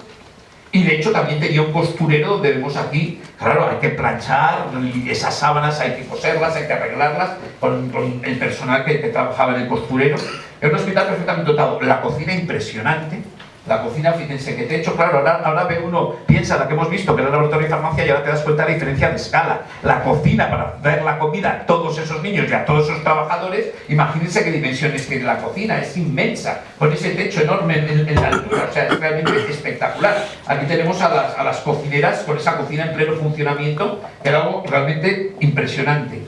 Y de hecho también tenía un costurero donde vemos aquí, claro, hay que planchar esas sábanas, hay que coserlas, hay que arreglarlas con el personal que trabajaba en el costurero. Es un hospital perfectamente dotado. La cocina impresionante. La cocina, fíjense que techo, claro, ahora ve uno, piensa la que hemos visto, que era el laboratorio de farmacia, y ahora te das cuenta de la diferencia de escala. La cocina para dar la comida a todos esos niños y a todos esos trabajadores, imagínense qué dimensiones tiene la cocina, es inmensa, con ese techo enorme en la altura, o sea, es realmente espectacular. Aquí tenemos a las cocineras con esa cocina en pleno funcionamiento, que era algo realmente impresionante.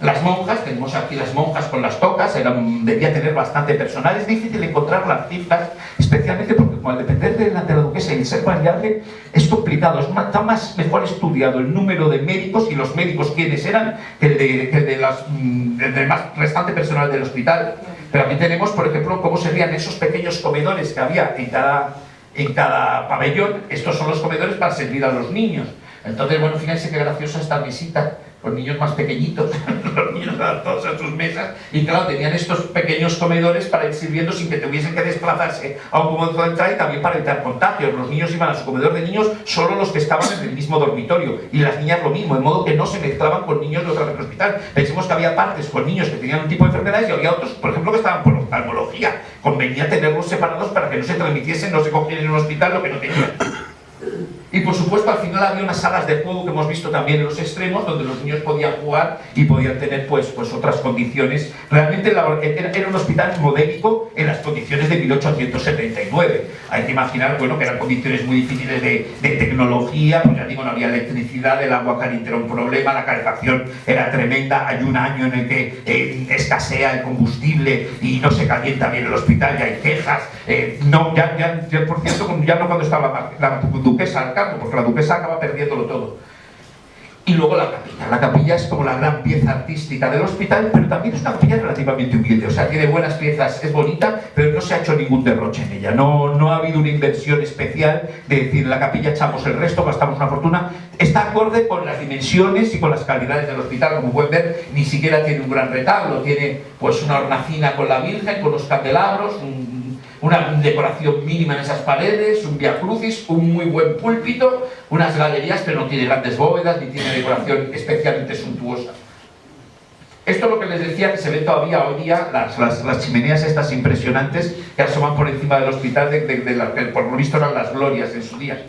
Las monjas, tenemos aquí las monjas con las tocas, debía tener bastante personal. Es difícil encontrar las cifras, especialmente porque al depender de la duquesa y el ser variable, es complicado. Está mejor estudiado el número de médicos y los médicos quiénes eran que el de más restante personal del hospital. Pero aquí tenemos, por ejemplo, cómo serían esos pequeños comedores que había en cada pabellón. Estos son los comedores para servir a los niños. Entonces, bueno, fíjense qué graciosa esta mesita, los niños más pequeñitos, los niños todos a sus mesas, y claro, tenían estos pequeños comedores para ir sirviendo sin que tuviesen que desplazarse a un comedor de entrada, y también para evitar contagios. Los niños iban a su comedor de niños solo los que estaban en el mismo dormitorio, y las niñas lo mismo, de modo que no se mezclaban con niños de otro hospital. Pensemos que había partes con niños que tenían un tipo de enfermedades y había otros, por ejemplo, que estaban por oftalmología. Convenía tenerlos separados para que no se transmitiesen, no se cogieran en un hospital lo que no tenían. Y por supuesto al final había unas salas de juego que hemos visto también en los extremos, donde los niños podían jugar y podían tener pues otras condiciones. Realmente era un hospital modélico en las condiciones de 1879. Hay que imaginar, bueno, que eran condiciones muy difíciles de tecnología, pues ya digo, no había electricidad, el agua caliente era un problema, la calefacción era tremenda, hay un año en el que escasea el combustible y no se calienta bien el hospital, ya hay quejas. Ya por cierto, ya no cuando estaba la duquesa al cargo, porque la duquesa acaba perdiéndolo todo. Y luego la capilla. La capilla es como la gran pieza artística del hospital, pero también es una capilla relativamente humilde, o sea, tiene buenas piezas, es bonita, pero no se ha hecho ningún derroche en ella. No ha habido una inversión especial de decir, la capilla echamos el resto, gastamos una fortuna. Está acorde con las dimensiones y con las calidades del hospital, como pueden ver, ni siquiera tiene un gran retablo, tiene pues una hornacina con la Virgen, con los candelabros, una decoración mínima en esas paredes, un Via Crucis, un muy buen púlpito, unas galerías, pero no tiene grandes bóvedas ni tiene decoración especialmente suntuosa. Esto es lo que les decía, que se ve todavía hoy día, las chimeneas estas impresionantes que asoman por encima del hospital, de las que por lo visto eran las glorias en su día.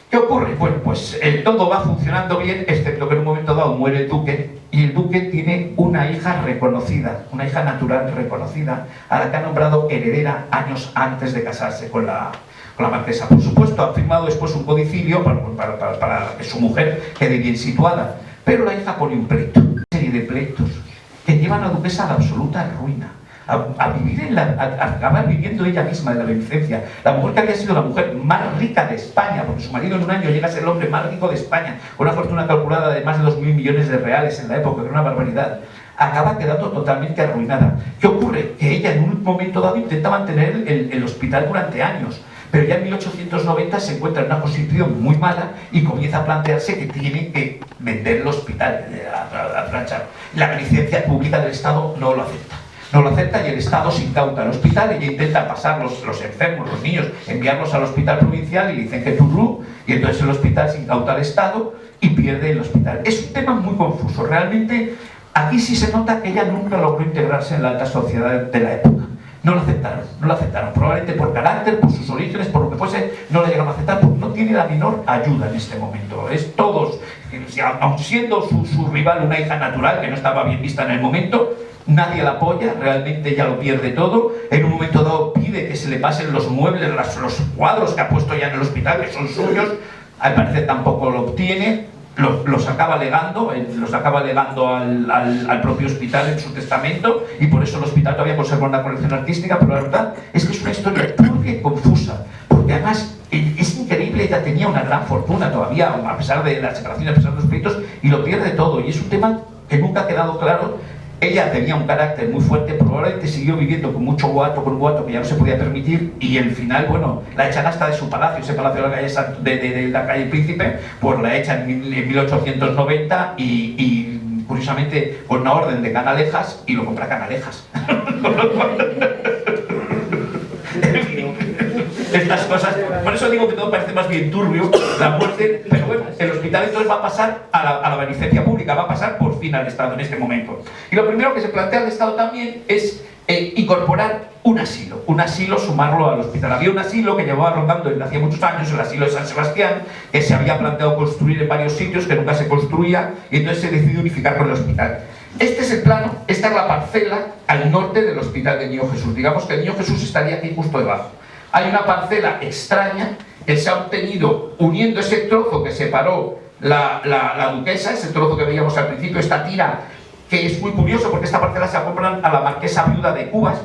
¿Qué ocurre? Bueno, pues todo va funcionando bien, excepto que en un momento dado muere el duque, y el duque tiene una hija reconocida, una hija natural reconocida, a la que ha nombrado heredera años antes de casarse con la marquesa. Por supuesto, ha firmado después un codicilio para que su mujer quede bien situada, pero la hija pone un pleito, una serie de pleitos que llevan a la duquesa a la absoluta ruina. A acabar viviendo ella misma de la beneficencia. La mujer que había sido la mujer más rica de España, porque su marido en un año llega a ser el hombre más rico de España, con una fortuna calculada de más de 2.000 millones de reales en la época, que era una barbaridad, acaba quedando totalmente arruinada. ¿Qué ocurre? Que ella en un momento dado intenta mantener el hospital durante años, pero ya en 1890 se encuentra en una posición muy mala y comienza a plantearse que tiene que vender el hospital, a planchar. La beneficencia pública del Estado no lo acepta. No lo acepta y el Estado se incauta al hospital. Ella intenta pasar los enfermos, los niños, enviarlos al hospital provincial y le dicen que turrú, y entonces el hospital se incauta al Estado y pierde el hospital. Es un tema muy confuso. Realmente aquí sí se nota que ella nunca logró integrarse en la alta sociedad de la época. No lo aceptaron, probablemente por carácter, por sus orígenes, por lo que fuese, no la llegaron a aceptar, porque no tiene la menor ayuda en este momento. Es todos, aun siendo su rival una hija natural que no estaba bien vista en el momento, nadie la apoya, realmente ella lo pierde todo. En un momento dado pide que se le pasen los muebles, los cuadros que ha puesto ya en el hospital, que son suyos, al parecer tampoco lo obtiene. Los acaba legando al propio hospital en su testamento, y por eso el hospital todavía conserva una colección artística, pero la verdad es que es una historia turbia y confusa, porque además es increíble, ella tenía una gran fortuna todavía, a pesar de la separación, a pesar de los pleitos, y lo pierde todo, y es un tema que nunca ha quedado claro. Ella tenía un carácter muy fuerte, probablemente siguió viviendo con mucho guato, con un guato que ya no se podía permitir, y el final, bueno, la echan hasta de su palacio, ese palacio de la calle Príncipe, pues la echan en 1890 y curiosamente con una orden de Canalejas, y lo compra Canalejas. Estas cosas, por eso digo que todo parece más bien turbio, la muerte, pero bueno, el hospital entonces va a pasar a la beneficencia pública, va a pasar por fin al Estado en este momento. Y lo primero que se plantea al Estado también es incorporar un asilo, sumarlo al hospital. Había un asilo que llevaba rondando desde hacía muchos años, el asilo de San Sebastián, que se había planteado construir en varios sitios, que nunca se construía, y entonces se decidió unificar con el hospital. Este es el plano, esta es la parcela al norte del hospital de Niño Jesús. Digamos que el Niño Jesús estaría aquí justo debajo. Hay una parcela extraña que se ha obtenido uniendo ese trozo que separó la duquesa, ese trozo que veíamos al principio, esta tira, que es muy curioso porque esta parcela se compran a la marquesa viuda de Cubas,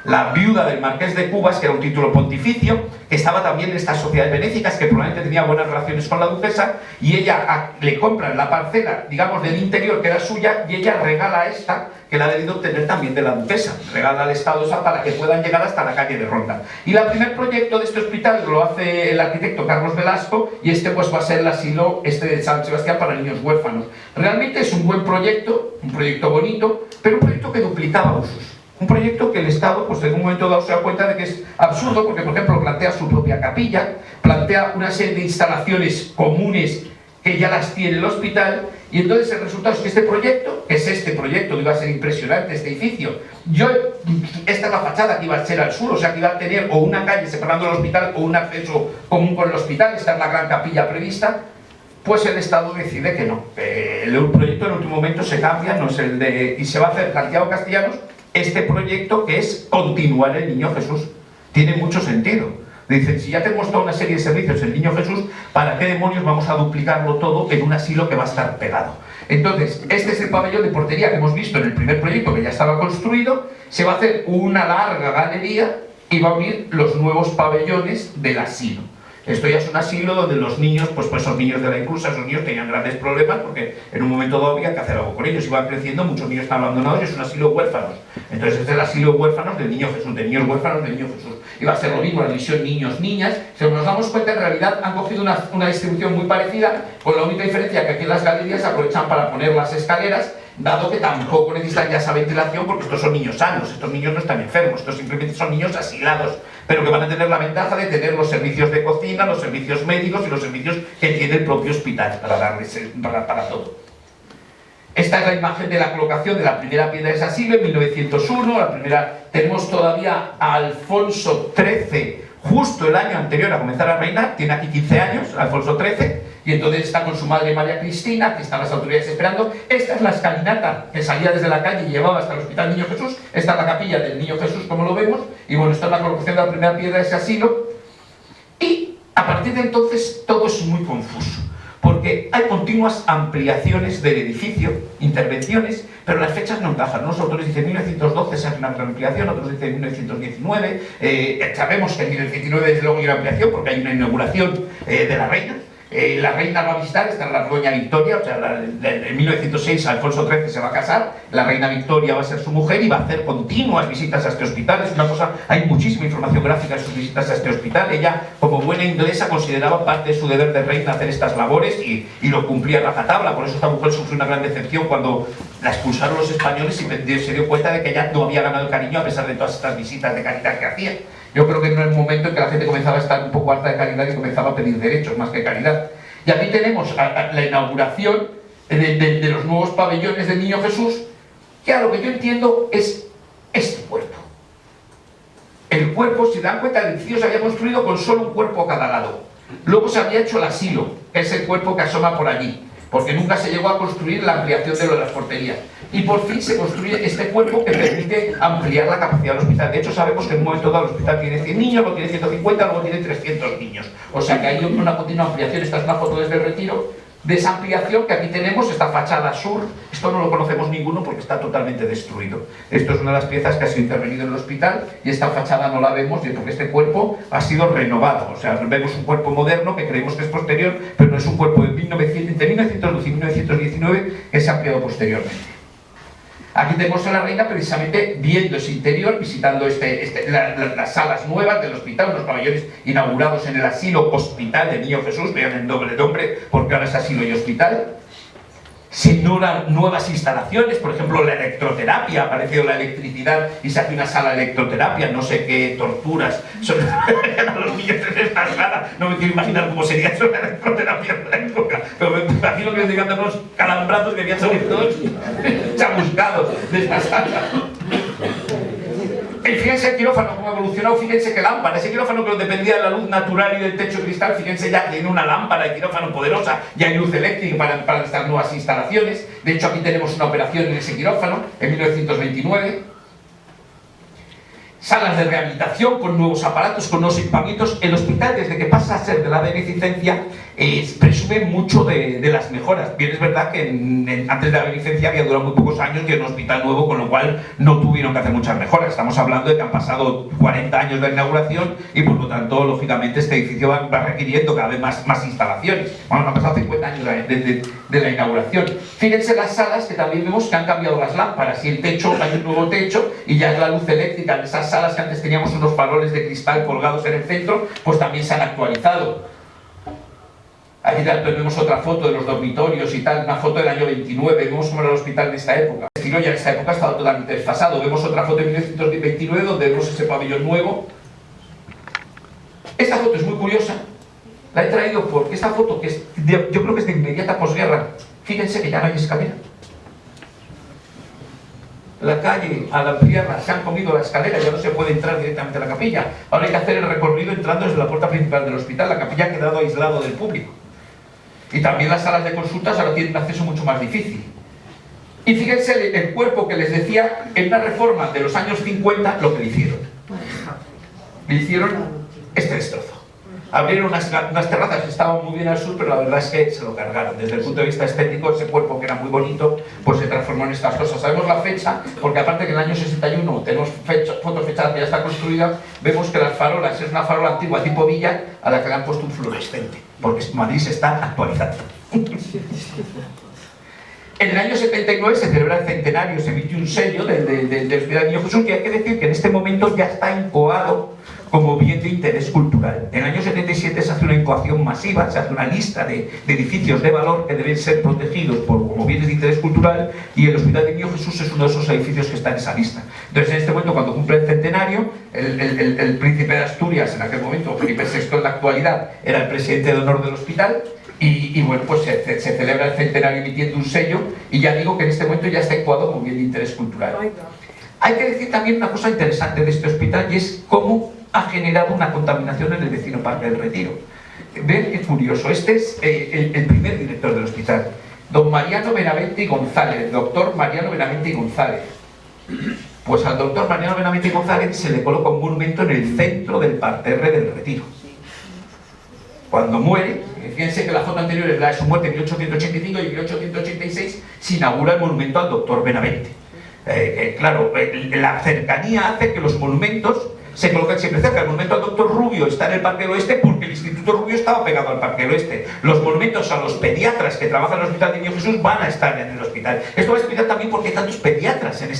la viuda del marqués de Cubas, que era un título pontificio, que estaba también en estas sociedades benéficas, que probablemente tenía buenas relaciones con la duquesa, y ella le compran la parcela, digamos, del interior, que era suya, y ella regala esta, que la ha debido obtener también de la duquesa, regala al Estado esa para que puedan llegar hasta la calle de Ronda. Y el primer proyecto de este hospital lo hace el arquitecto Carlos Velasco, y este pues va a ser el asilo de San Sebastián para niños huérfanos. Realmente es un buen proyecto, un proyecto bonito, pero un proyecto que duplicaba usos. Un proyecto que el Estado, pues en un momento dado se da cuenta de que es absurdo, porque por ejemplo plantea su propia capilla, plantea una serie de instalaciones comunes que ya las tiene el hospital, Y entonces el resultado es que este proyecto, que iba a ser impresionante, este edificio, esta es la fachada que iba a ser al sur, o sea que iba a tener o una calle separando el hospital o un acceso común con el hospital, esta es la gran capilla prevista, pues el Estado decide que no. El proyecto en el último momento se cambia, no es el de, y se va a hacer Santiago Castellanos, este proyecto que es continuar el Niño Jesús. Tiene mucho sentido. Dicen, si ya tenemos toda una serie de servicios en el Niño Jesús, ¿para qué demonios vamos a duplicarlo todo en un asilo que va a estar pegado? Entonces, este es el pabellón de portería que hemos visto en el primer proyecto que ya estaba construido. Se va a hacer una larga galería y va a unir los nuevos pabellones del asilo. Esto ya es un asilo donde los niños, pues esos niños de la inclusa, esos niños tenían grandes problemas porque en un momento dado había que hacer algo con ellos, iban creciendo, muchos niños están abandonados y es un asilo de huérfanos. Entonces es el asilo de huérfanos del Niño Jesús, de niños huérfanos del Niño Jesús. Y va a ser lo mismo, la división niños-niñas. Si nos damos cuenta, en realidad han cogido una distribución muy parecida, con la única diferencia que aquí en las galerías aprovechan para poner las escaleras, dado que tampoco necesitan ya esa ventilación porque estos son niños sanos, estos niños no están enfermos, estos simplemente son niños asilados, pero que van a tener la ventaja de tener los servicios de cocina, los servicios médicos y los servicios que tiene el propio hospital para darles para todo. Esta es la imagen de la colocación de la primera piedra de ese asilo en 1901, tenemos todavía a Alfonso XIII, justo el año anterior a comenzar a reinar, tiene aquí 15 años, Alfonso XIII, y entonces está con su madre María Cristina, que están las autoridades esperando. Esta es la escalinata que salía desde la calle y llevaba hasta el Hospital Niño Jesús. Esta es la capilla del Niño Jesús, como lo vemos, y bueno, esta es la colocación de la primera piedra de ese asilo. Y a partir de entonces todo es muy confuso, porque hay continuas ampliaciones del edificio, intervenciones, pero las fechas no encajan. Unos autores dicen 1912 se hace una gran ampliación, otros dicen 1919, sabemos que en 1919 desde luego hay una ampliación porque hay una inauguración de la reina. La reina va a visitar, está la doña Victoria, o sea, en 1906 Alfonso XIII se va a casar, la reina Victoria va a ser su mujer y va a hacer continuas visitas a este hospital. Es una cosa, hay muchísima información gráfica de sus visitas a este hospital. Ella, como buena inglesa, consideraba parte de su deber de reina hacer estas labores y lo cumplía a rajatabla. Por eso esta mujer sufrió una gran decepción cuando la expulsaron los españoles y se dio cuenta de que ella no había ganado el cariño a pesar de todas estas visitas de caridad que hacía. Yo creo que no era el momento en que la gente comenzaba a estar un poco harta de caridad y comenzaba a pedir derechos más que caridad. Y aquí tenemos la inauguración de los nuevos pabellones del Niño Jesús, que a lo que yo entiendo es este cuerpo. El cuerpo, si dan cuenta, el edificio se había construido con solo un cuerpo a cada lado. Luego se había hecho el asilo, que es el cuerpo que asoma por allí, porque nunca se llegó a construir la ampliación de lo de las porterías. Y por fin se construye este cuerpo que permite ampliar la capacidad del hospital. De hecho, sabemos que en un momento dado el hospital tiene 100 niños, luego tiene 150, luego tiene 300 niños. O sea que hay una continua ampliación. Esta es una foto desde el Retiro de esa ampliación que aquí tenemos, esta fachada sur. Esto no lo conocemos ninguno porque está totalmente destruido. Esto es una de las piezas que ha sido intervenido en el hospital y esta fachada no la vemos porque este cuerpo ha sido renovado. O sea, vemos un cuerpo moderno que creemos que es posterior, pero no es un cuerpo entre 1912 y 1919 que se ha ampliado posteriormente. Aquí tenemos a la reina precisamente viendo ese interior, visitando las salas nuevas del hospital, unos pabellones inaugurados en el asilo hospital del Niño Jesús, vean el doble nombre porque ahora es asilo y hospital. Se inauguran nuevas instalaciones, por ejemplo la electroterapia, ha aparecido la electricidad y se hace una sala de electroterapia, no sé qué torturas son a los niños en esta sala, no me quiero imaginar cómo sería eso la electroterapia en la época, pero me imagino que llegan unos calambrazos que debían salir todos chamuscados de esta sala. Fíjense el quirófano cómo ha evolucionado, fíjense que lámpara, ese quirófano que dependía de la luz natural y del techo de cristal, fíjense ya tiene una lámpara de quirófano poderosa, ya hay luz eléctrica para estas nuevas instalaciones. De hecho aquí tenemos una operación en ese quirófano en 1929. Salas de rehabilitación con nuevos aparatos, con nuevos equipamientos. El hospital, desde que pasa a ser de la beneficencia, presume mucho de las mejoras. Bien, es verdad que antes de la beneficencia había durado muy pocos años y era un hospital nuevo, con lo cual no tuvieron que hacer muchas mejoras. Estamos hablando de que han pasado 40 años de la inauguración y por lo tanto, lógicamente, este edificio va requiriendo cada vez más instalaciones. Bueno, han pasado 50 años de la inauguración. Fíjense las salas que también vemos que han cambiado las lámparas y el techo, hay un nuevo techo y ya es la luz eléctrica en esas salas que antes teníamos unos faroles de cristal colgados en el centro, pues también se han actualizado. Aquí vemos otra foto de los dormitorios y tal, una foto del año 29, vemos cómo era el hospital en esta época. El estilo ya en esta época ha estado totalmente desfasado. Vemos otra foto de 1929 donde vemos ese pabellón nuevo. Esta foto es muy curiosa, la he traído porque esta foto, yo creo que es de inmediata posguerra, Fíjense que ya no hay escalera. La calle, al ampliarla, se han comido la escalera, ya no se puede entrar directamente a la capilla. Ahora hay que hacer el recorrido entrando desde la puerta principal del hospital. La capilla ha quedado aislado del público. Y también las salas de consultas ahora tienen un acceso mucho más difícil. Y fíjense el cuerpo que les decía, en una reforma de los años 50, lo que le hicieron. Le hicieron este destrozo. Abrieron unas terrazas que estaban muy bien al sur, pero la verdad es que se lo cargaron. Desde el punto de vista estético, ese cuerpo que era muy bonito, pues se transformó en estas cosas. Sabemos la fecha, porque aparte que en el año 61 tenemos fotos fechadas que ya está construida, vemos que las farolas, es una farola antigua tipo villa, a la que le han puesto un fluorescente, porque Madrid se está actualizando. En el año 79 se celebra el centenario, se emite un sello del Hospital Niño Jesús, y hay que decir que en este momento ya está incoado como bien de interés cultural. En el año 77 se hace una incoación masiva, se hace una lista de edificios de valor que deben ser protegidos como bienes de interés cultural, y el Hospital de Niño Jesús es uno de esos edificios que está en esa lista. Entonces, en este momento, cuando cumple el centenario, el príncipe de Asturias, en aquel momento, Felipe VI en la actualidad, era el presidente de honor del hospital, y bueno, pues se celebra el centenario emitiendo un sello, y ya digo que en este momento ya está incoado como bien de interés cultural. Hay que decir también una cosa interesante de este hospital, y es cómo ha generado una contaminación en el vecino Parque del Retiro. Ven qué curioso, este es el primer director del hospital, don Mariano Benavente y González, el doctor Mariano Benavente y González. Pues al doctor Mariano Benavente y González se le coloca un monumento en el centro del parterre del Retiro. Cuando muere, fíjense que la foto anterior es la de su muerte en 1885, y en 1886 se inaugura el monumento al doctor Benavente. Claro, la cercanía hace que los monumentos se colocan siempre cerca. El monumento al doctor Rubio está en el Parque del Oeste porque el Instituto Rubio estaba pegado al Parque del Oeste. Los monumentos a los pediatras que trabajan en el Hospital de Niño Jesús van a estar en el hospital. Esto va a explicar también por qué hay tantos pediatras en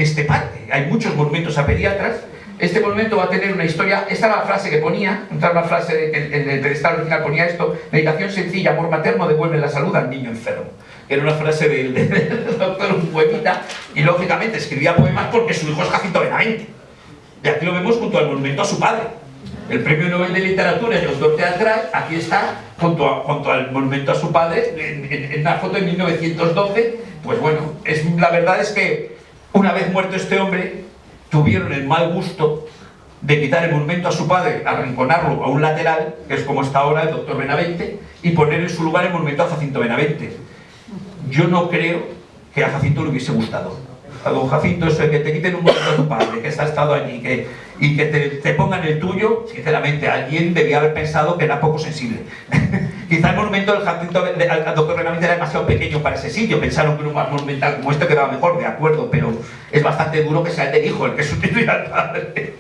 este parque. Hay muchos monumentos a pediatras. Este monumento va a tener una historia. Esta era la frase que ponía, una frase en el pedestal original ponía esto: medicación sencilla, amor materno devuelve la salud al niño enfermo. Era una frase del doctor, un poemita, y lógicamente escribía poemas porque su hijo es Jacinto Benavente. Y aquí lo vemos junto al monumento a su padre. El premio Nobel de Literatura en el autor teatral, aquí está, junto al monumento a su padre, en una foto de 1912. Pues bueno, la verdad es que una vez muerto este hombre, tuvieron el mal gusto de quitar el monumento a su padre, arrinconarlo a un lateral, que es como está ahora el doctor Benavente, y poner en su lugar el monumento a Jacinto Benavente. Yo no creo que a Jacinto le hubiese gustado. A don Jacinto, eso de que te quiten un monumento a tu padre, que has estado allí, y que te pongan el tuyo, sinceramente, alguien debía haber pensado que era poco sensible. Quizá el monumento del Jacinto al doctor Benavente era demasiado pequeño para ese sitio, pensaron que uno más monumental como este quedaba mejor, de acuerdo, pero es bastante duro que sea el del hijo el que sustituya al padre.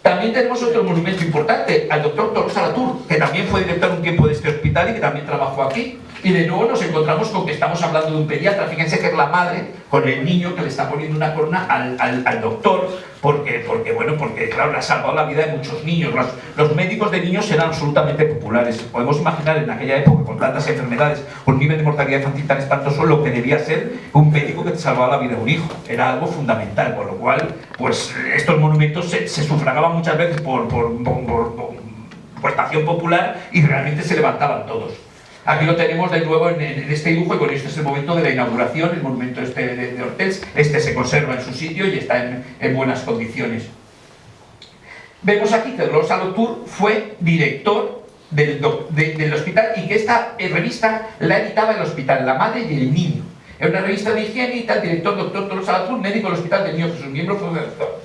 También tenemos otro monumento importante, al doctor Tolosa Latour, que también fue director un tiempo de este hospital y que también trabajó aquí. Y de nuevo nos encontramos con que estamos hablando de un pediatra. Fíjense que es la madre con el niño que le está poniendo una corona al doctor, porque claro, le ha salvado la vida de muchos niños. Los médicos de niños eran absolutamente populares. Podemos imaginar en aquella época, con tantas enfermedades, un nivel de mortalidad infantil tan espantoso, lo que debía ser un médico que te salvaba la vida de un hijo. Era algo fundamental, por lo cual, pues estos monumentos se sufragaban muchas veces por estación popular, y realmente se levantaban todos. Aquí lo tenemos de nuevo en este dibujo, y con esto es el momento de la inauguración, el monumento de Hortels. Este se conserva en su sitio y está en buenas condiciones. Vemos aquí que Tolosa Latour fue director del hospital, y que esta revista la editaba el hospital, La Madre y el Niño. Es una revista de higiene, y tal director doctor Tolosa Latour, médico del Hospital del Niño Jesús, miembro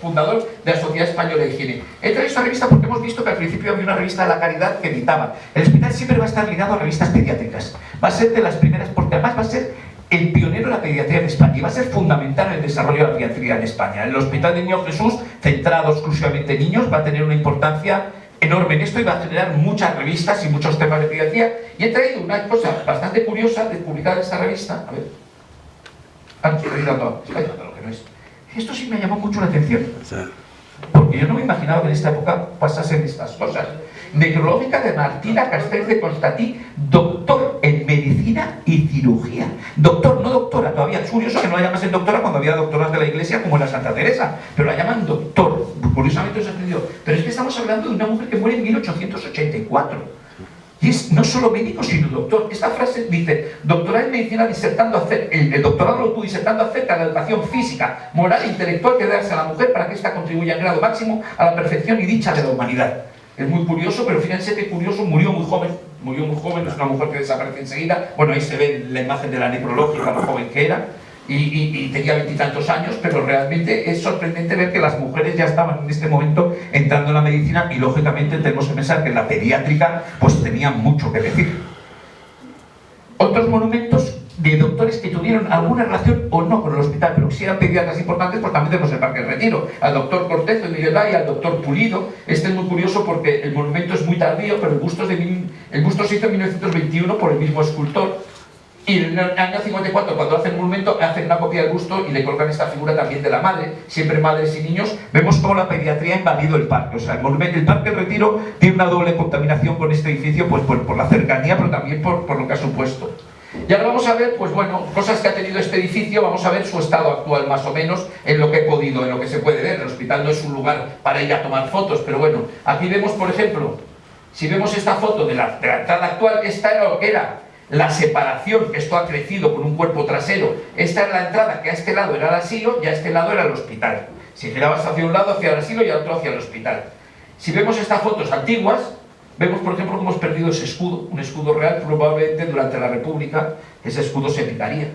fundador de la Sociedad Española de Higiene. He traído esta revista porque hemos visto que al principio había una revista de la caridad que editaba. El hospital siempre va a estar ligado a revistas pediátricas. Va a ser de las primeras, porque además va a ser el pionero de la pediatría en España, y va a ser fundamental en el desarrollo de la pediatría en España. El Hospital del Niño Jesús, centrado exclusivamente en niños, va a tener una importancia enorme en esto, y va a generar muchas revistas y muchos temas de pediatría. Y he traído una cosa bastante curiosa de publicar en esta revista. A ver. Estoy dando lo que no es. Esto sí me llamó mucho la atención, porque yo no me imaginaba que en esta época pasasen estas cosas. Necrológica de Martina Castells de Constatí, doctor en medicina y cirugía. Doctor, no doctora, todavía es curioso que no la llamasen doctora cuando había doctoras de la iglesia como la Santa Teresa, pero la llaman doctor. Curiosamente os he entendido. Pero es que estamos hablando de una mujer que muere en 1884. Y es no solo médico, sino doctor. Esta frase dice, doctorado en medicina disertando acerca, el doctorado lo tuvo disertando acerca de la educación física, moral e intelectual que debe darse a la mujer para que ésta contribuya en grado máximo a la perfección y dicha de la humanidad. Es muy curioso, pero fíjense que curioso, murió muy joven, es una mujer que desaparece enseguida. Bueno, ahí se ve la imagen de la necrológica, lo joven que era, y tenía 20 y tantos años, pero realmente es sorprendente ver que las mujeres ya estaban en este momento entrando en la medicina, y lógicamente tenemos que pensar que en la pediátrica pues tenía mucho que decir. Otros monumentos de doctores que tuvieron alguna relación o no con el hospital, pero que si eran pediatras importantes, pues también tenemos el Parque del Retiro, al doctor Cortés de Miguel Ay, al doctor Pulido. Este es muy curioso porque el monumento es muy tardío, pero el busto se hizo en 1921 por el mismo escultor, y en el año 54, cuando hacen el monumento, hacen una copia del busto y le colocan esta figura también de la madre, siempre madres y niños. Vemos cómo la pediatría ha invadido el parque, o sea, el Parque del Retiro tiene una doble contaminación con este edificio, pues por la cercanía, pero también por lo que ha supuesto. Y ahora vamos a ver, pues bueno, cosas que ha tenido este edificio. Vamos a ver su estado actual más o menos, en lo que he podido, en lo que se puede ver. El hospital no es un lugar para ir a tomar fotos, pero bueno, aquí vemos, por ejemplo, si vemos esta foto de la entrada actual, esta era la separación, que esto ha crecido con un cuerpo trasero. Esta era la entrada, que a este lado era el asilo y a este lado era el hospital. Si girabas hacia un lado, hacia el asilo, y al otro hacia el hospital. Si vemos estas fotos antiguas, vemos, por ejemplo, que hemos perdido ese escudo, un escudo real. Probablemente durante la República ese escudo se quitaría.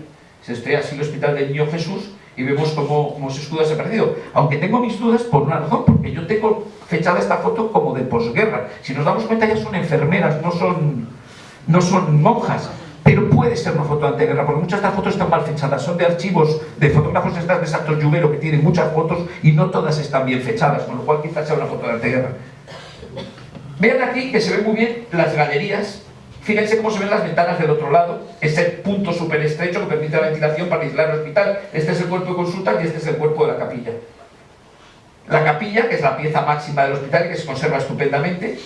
Este ha sido el Hospital del Niño Jesús, y vemos cómo ese escudo se ha perdido. Aunque tengo mis dudas por una razón, porque yo tengo fechada esta foto como de posguerra. Si nos damos cuenta, ya son enfermeras, no son monjas. Pero puede ser una foto de anteguerra, porque muchas de estas fotos están mal fechadas, son de archivos de fotógrafos de Santos Lluvero, que tienen muchas fotos y no todas están bien fechadas, con lo cual quizás sea una foto de anteguerra. Vean aquí que se ven muy bien las galerías. Fíjense cómo se ven las ventanas del otro lado, ese punto súper estrecho que permite la ventilación para aislar el hospital. Este es el cuerpo de consulta y este es el cuerpo de la capilla. La capilla, que es la pieza máxima del hospital y que se conserva estupendamente.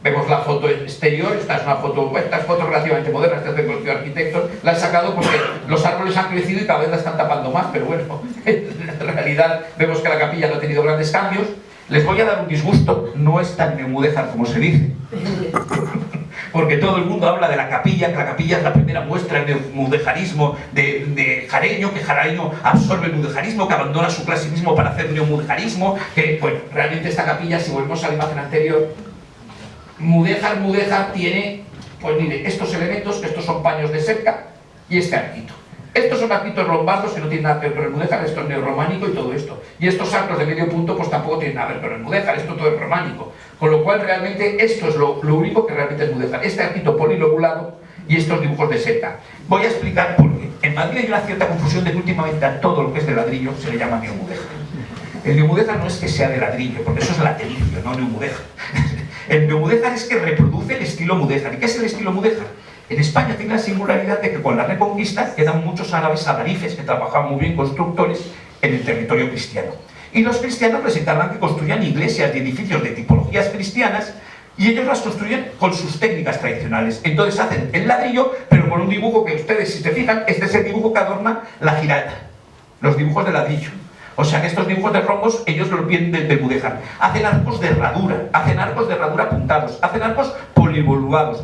Vemos la foto exterior. Esta es una foto, relativamente moderna, esta es del Colegio de Arquitectos. La he sacado porque los árboles han crecido y cada vez la están tapando más, pero bueno, en realidad vemos que la capilla no ha tenido grandes cambios. Les voy a dar un disgusto, no es tan neomudéjar como se dice. Porque todo el mundo habla de la capilla, que la capilla es la primera muestra del neomudéjarismo de Jareño, que Jareño absorbe el mudejarismo, que abandona su clasicismo para hacer neomudejarismo, que, bueno, realmente esta capilla, si volvemos a la imagen anterior, Mudéjar tiene, pues mire, estos elementos, que estos son paños de cerca, y este arquito. Estos son arquitos lombardos que no tienen nada que ver con el mudéjar, esto es neorrománico y todo esto. Y estos arcos de medio punto pues tampoco tienen nada que ver con el mudéjar, esto todo es románico. Con lo cual realmente esto es lo único que realmente es mudéjar. Este arquito polilobulado y estos dibujos de seta. Voy a explicar por qué. En Madrid hay una cierta confusión de que últimamente a todo lo que es de ladrillo se le llama neomudéjar. El neomudéjar no es que sea de ladrillo, porque eso es latericio, no neomudéjar. El neomudéjar es que reproduce el estilo mudéjar. ¿Y qué es el estilo mudéjar? En España tiene la singularidad de que con la Reconquista quedan muchos árabes adarifes que trabajaban muy bien constructores en el territorio cristiano. Y los cristianos les encargan que construyan iglesias y edificios de tipologías cristianas, y ellos las construyen con sus técnicas tradicionales. Entonces hacen el ladrillo, pero con un dibujo que ustedes, si se fijan, este es el dibujo que adorna la giralda, los dibujos de ladrillo. O sea que estos dibujos de rombos ellos los vienen del mudéjar. Hacen arcos de herradura puntados, hacen arcos polilobulados,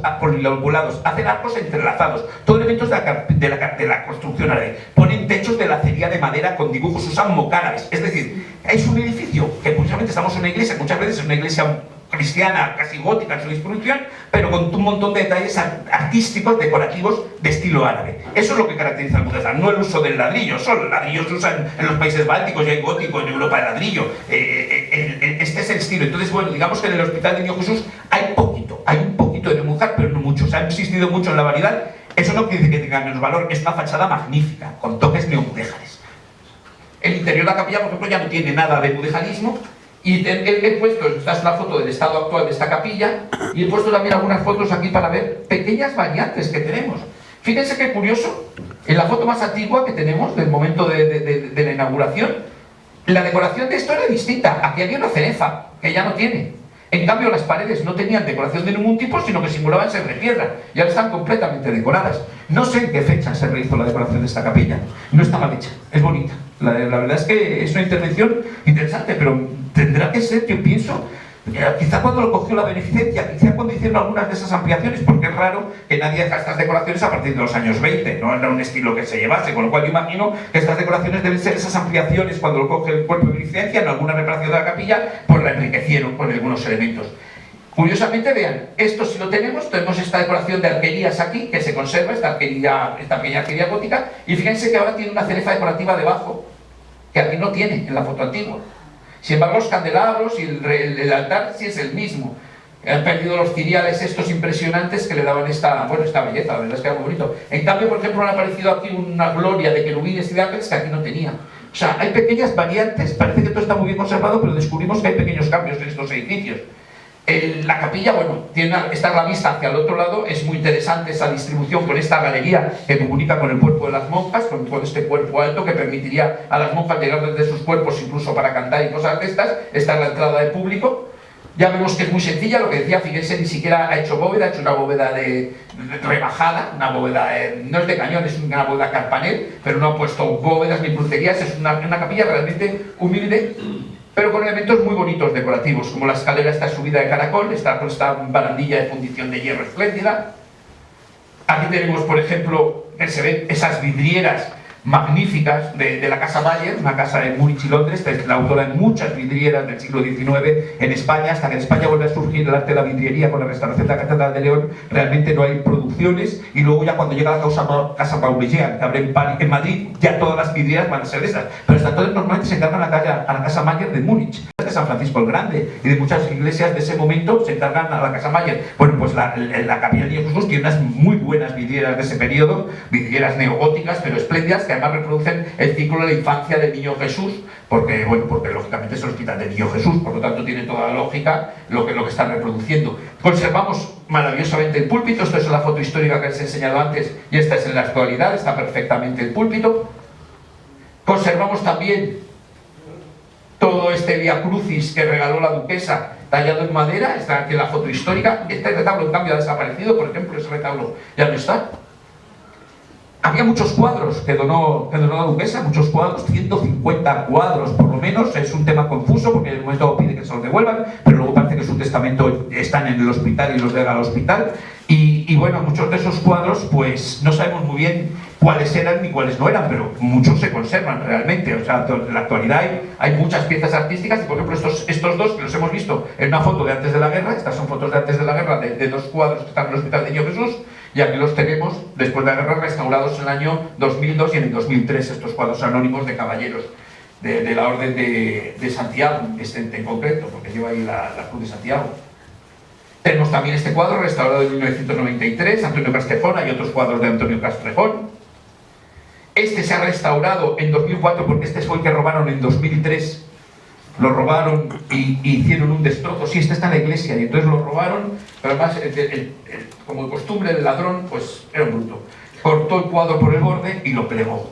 hacen arcos entrelazados, todo elementos de la construcción árabe. Ponen techos de lacería de madera con dibujos, usan mocárabes. Es decir, es un edificio que curiosamente estamos en una iglesia, muchas veces es una iglesia cristiana, casi gótica en su distribución, pero con un montón de detalles artísticos, decorativos de estilo árabe. Eso es lo que caracteriza al mudéjar, no el uso del ladrillo. Solo el ladrillo se usa en los países bálticos y hay gótico, en Europa el ladrillo. Este es el estilo. Entonces, bueno, digamos que en el Hospital del Niño Jesús hay un poquito de mudéjar, pero no mucho. Se ha insistido mucho en la variedad. Eso no quiere decir que tenga menos valor, es una fachada magnífica, con toques neomudéjares. El interior de la capilla, por ejemplo, ya no tiene nada de mudéjarismo. Y he puesto, esta es una foto del estado actual de esta capilla, y he puesto también algunas fotos aquí para ver pequeñas variantes que tenemos. Fíjense qué curioso, en la foto más antigua que tenemos, del momento de la inauguración, la decoración de esto era distinta. Aquí había una cenefa, que ya no tiene. En cambio, las paredes no tenían decoración de ningún tipo, sino que simulaban ser de piedra, y ahora están completamente decoradas. No sé en qué fecha se realizó la decoración de esta capilla. No está mal hecha, es bonita. La verdad es que es una intervención interesante, pero tendrá que ser, yo pienso, Quizá cuando lo cogió la beneficencia, quizá cuando hicieron algunas de esas ampliaciones, porque es raro que nadie haga estas decoraciones a partir de los años 20, no era un estilo que se llevase, con lo cual yo imagino que estas decoraciones deben ser esas ampliaciones cuando lo coge el cuerpo de beneficencia, en alguna reparación de la capilla, pues la enriquecieron con algunos elementos. Curiosamente, vean, esto sí lo tenemos esta decoración de arquerías aquí, que se conserva, esta pequeña arquería gótica, y fíjense que ahora tiene una cereza decorativa debajo, que aquí no tiene en la foto antigua. Sin embargo, los candelabros y el altar sí es el mismo. Han perdido los ciriales estos impresionantes que le daban esta belleza, la verdad es que era muy bonito. En cambio, por ejemplo, han aparecido aquí una gloria de querubines y de ángeles que aquí no tenía. O sea, hay pequeñas variantes, parece que todo está muy bien conservado, pero descubrimos que hay pequeños cambios en estos edificios. La capilla, bueno, está la vista hacia el otro lado, es muy interesante esa distribución con esta galería que comunica con el cuerpo de las monjas, con todo este cuerpo alto que permitiría a las monjas llegar desde sus cuerpos incluso para cantar y cosas de estas. Esta es la entrada de público. Ya vemos que es muy sencilla, lo que decía, fíjense, ni siquiera ha hecho bóveda, ha hecho una bóveda rebajada, una bóveda, no es de cañón, es una bóveda carpanel, pero no ha puesto bóvedas ni crucerías, es una capilla realmente humilde, pero con elementos muy bonitos decorativos, como la escalera esta subida de caracol, esta barandilla de fundición de hierro espléndida. Aquí tenemos, por ejemplo, que se ven esas vidrieras magníficas de la Casa Mayer, una casa de Múnich y Londres, que es la autora de muchas vidrieras del siglo XIX en España, hasta que en España vuelve a surgir el arte de la vidriería con la restauración de la Catedral de León. Realmente no hay producciones, y luego ya cuando llega la Casa Paulillea, que abre en Madrid, ya todas las vidrieras van a ser de esas, pero hasta entonces normalmente se encargan a la Casa Mayer de Múnich, de San Francisco el Grande, y de muchas iglesias de ese momento se encargan a la Casa Mayer. Bueno, pues la Capilla del Niño Jesús tiene unas muy buenas vidrieras de ese periodo, vidrieras neogóticas pero espléndidas, que además reproducen el ciclo de la infancia del Niño Jesús, porque lógicamente es el Hospital del Niño Jesús, por lo tanto tiene toda la lógica lo que están reproduciendo. Conservamos maravillosamente el púlpito, esto es la foto histórica que les he enseñado antes y esta es en la actualidad, está perfectamente el púlpito. Conservamos también todo este Via Crucis que regaló la duquesa, tallado en madera, está aquí en la foto histórica. Este retablo en cambio ha desaparecido, por ejemplo, ese retablo ya no está. Había muchos cuadros que donó la duquesa, muchos cuadros, 150 cuadros por lo menos. Es un tema confuso porque en el momento pide que se los devuelvan, pero luego parece que su testamento están en el hospital y los deja al hospital. Y bueno, muchos de esos cuadros pues no sabemos muy bien cuáles eran ni cuáles no eran, pero muchos se conservan realmente. O sea, en la actualidad hay muchas piezas artísticas, y por ejemplo estos dos que los hemos visto en una foto de antes de la guerra. Estas son fotos de antes de la guerra de dos cuadros que están en el Hospital de Niño Jesús, y aquí los tenemos después de la guerra restaurados en el año 2002 y en el 2003, estos cuadros anónimos de caballeros de la Orden de Santiago, en concreto, porque lleva ahí la Cruz de Santiago. Tenemos también este cuadro restaurado en 1993, Antonio Castrejón, hay otros cuadros de Antonio Castrejón. Este se ha restaurado en 2004 porque este fue el que robaron en 2003. Lo robaron y hicieron un destrozo. Sí, este está en la iglesia y entonces lo robaron, pero además, como de costumbre del ladrón, pues era un bruto. Cortó el cuadro por el borde y lo plegó.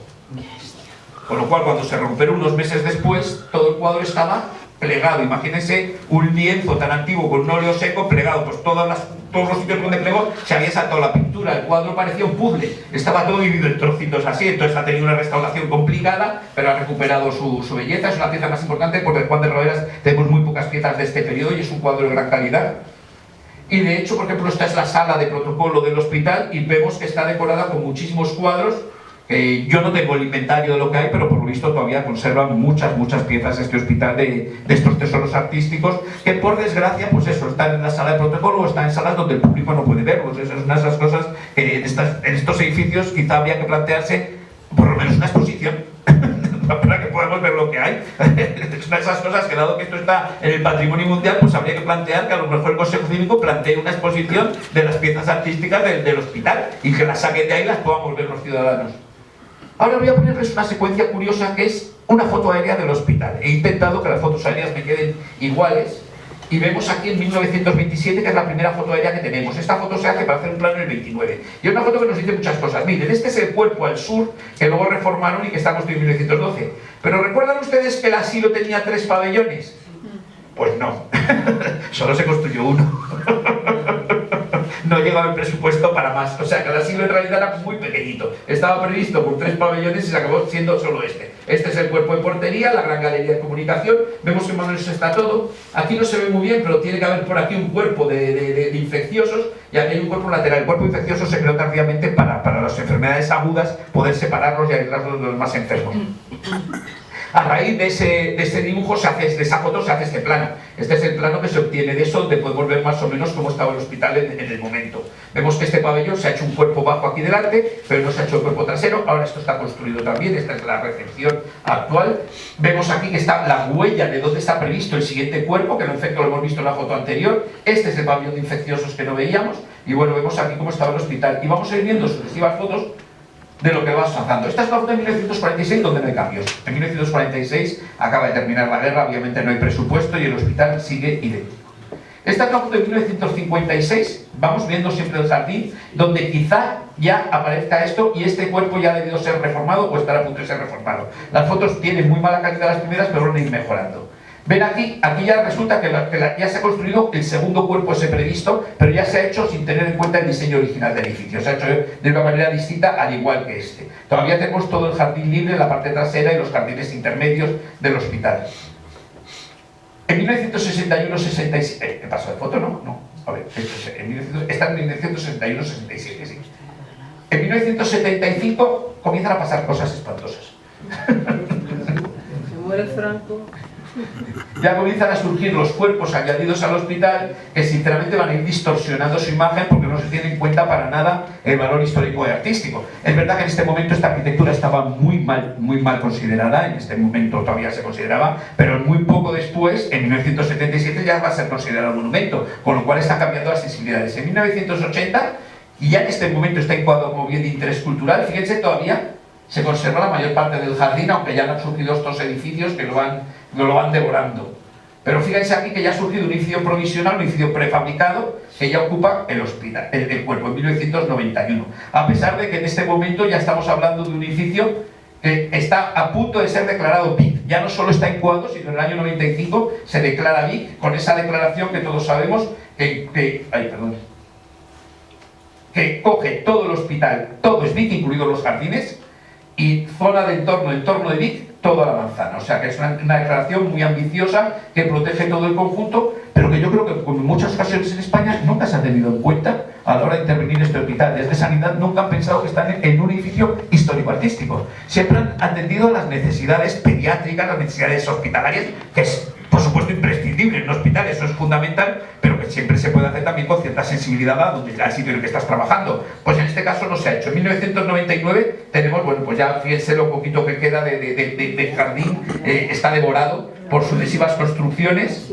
Con lo cual, cuando se rompieron unos meses después, todo el cuadro estaba plegado. Imagínense un lienzo tan antiguo con un óleo seco plegado, pues todos los sitios donde plegó se había saltado la pintura, el cuadro parecía un puzzle, estaba todo dividido en trocitos así. Entonces ha tenido una restauración complicada, pero ha recuperado su belleza. Es una pieza más importante porque en Juan de Roderas tenemos muy pocas piezas de este periodo y es un cuadro de gran calidad. Y de hecho, por ejemplo, esta es la sala de protocolo del hospital y vemos que está decorada con muchísimos cuadros. Yo no tengo el inventario de lo que hay, pero por lo visto todavía conservan muchas piezas este hospital de estos tesoros artísticos, que por desgracia, pues eso, están en la sala de protocolo o están en salas donde el público no puede verlos. Esa es una de esas cosas que en estos edificios quizá habría que plantearse por lo menos una exposición para que podamos ver lo que hay. Es una de esas cosas que, dado que esto está en el patrimonio mundial, pues habría que plantear que a lo mejor el Consejo Cívico plantee una exposición de las piezas artísticas del hospital y que las saquen de ahí y las podamos ver los ciudadanos. Ahora voy a ponerles una secuencia curiosa que es una foto aérea del hospital. He intentado que las fotos aéreas me queden iguales y vemos aquí en 1927 que es la primera foto aérea que tenemos. Esta foto se hace para hacer un plano en el 29 y es una foto que nos dice muchas cosas. Miren, este es el cuerpo al sur que luego reformaron y que está construido en 1912. Pero ¿recuerdan ustedes que el asilo tenía 3 pabellones? Pues no, solo se construyó uno. No llegaba el presupuesto para más, o sea que el asilo en realidad era muy pequeñito. Estaba previsto por 3 pabellones y se acabó siendo solo este. Este es el cuerpo de portería, la gran galería de comunicación. Vemos que más o menos está todo. Aquí no se ve muy bien, pero tiene que haber por aquí un cuerpo de infecciosos y aquí hay un cuerpo lateral. El cuerpo infeccioso se creó tardíamente para las enfermedades agudas poder separarlos y aislarlos de los más enfermos. A raíz de ese dibujo, de esa foto, se hace este plano. Este es el plano que se obtiene de eso, donde podemos ver más o menos cómo estaba el hospital en el momento. Vemos que este pabellón se ha hecho un cuerpo bajo aquí delante, pero no se ha hecho el cuerpo trasero. Ahora esto está construido también, esta es la recepción actual. Vemos aquí que está la huella de dónde está previsto el siguiente cuerpo, que en efecto lo hemos visto en la foto anterior. Este es el pabellón de infecciosos que no veíamos. Y bueno, vemos aquí cómo estaba el hospital. Y vamos a ir viendo sucesivas fotos de lo que va pasando. Esta es la foto de 1946 donde no hay cambios. En 1946 acaba de terminar la guerra, obviamente no hay presupuesto y el hospital sigue idéntico. Esta es la foto de 1956, vamos viendo siempre el jardín, donde quizá ya aparezca esto y este cuerpo ya ha debido ser reformado o estará a punto de ser reformado. Las fotos tienen muy mala calidad las primeras, pero van a ir mejorando. Ven aquí ya resulta que ya se ha construido el segundo cuerpo ese previsto, pero ya se ha hecho sin tener en cuenta el diseño original del edificio. Se ha hecho de una manera distinta, al igual que este. Todavía tenemos todo el jardín libre, la parte trasera y los jardines intermedios del hospital. En 1961-67... ¿Qué pasó de foto? No. A ver, está en 1961-67, sí. En 1975 comienzan a pasar cosas espantosas. Se muere Franco. Ya comienzan a surgir los cuerpos añadidos al hospital que sinceramente van a ir distorsionando su imagen porque no se tiene en cuenta para nada el valor histórico y artístico. Es verdad que en este momento esta arquitectura estaba muy mal considerada, en este momento todavía se consideraba, pero muy poco después, en 1977 ya va a ser considerado monumento, con lo cual están cambiando las sensibilidades. En 1980, y ya en este momento está encuadrado como bien de interés cultural, fíjense, todavía se conserva la mayor parte del jardín, aunque ya han surgido estos edificios que lo van devorando. Pero fíjense aquí que ya ha surgido un edificio provisional, un edificio prefabricado, que ya ocupa el hospital, el cuerpo, en 1991. A pesar de que en este momento ya estamos hablando de un edificio que está a punto de ser declarado BIC. Ya no solo está encuadrado, sino en el año 95 se declara BIC, con esa declaración que todos sabemos que coge todo el hospital, todo es BIC, incluidos los jardines, y zona de entorno de BIC, toda la manzana. O sea que es una declaración muy ambiciosa que protege todo el conjunto, pero que yo creo que en muchas ocasiones en España nunca se ha tenido en cuenta a la hora de intervenir este hospital. Desde Sanidad nunca han pensado que están en un edificio histórico-artístico. Siempre han atendido las necesidades pediátricas, las necesidades hospitalarias, que es, por supuesto, imprescindible en un hospital, eso es fundamental, pero que siempre se puede hacer también con cierta sensibilidad a donde al sitio en el que estás trabajando. Pues en este caso no se ha hecho. En 1999 tenemos, bueno, pues ya fíjense lo poquito que queda de jardín, está devorado por sucesivas construcciones.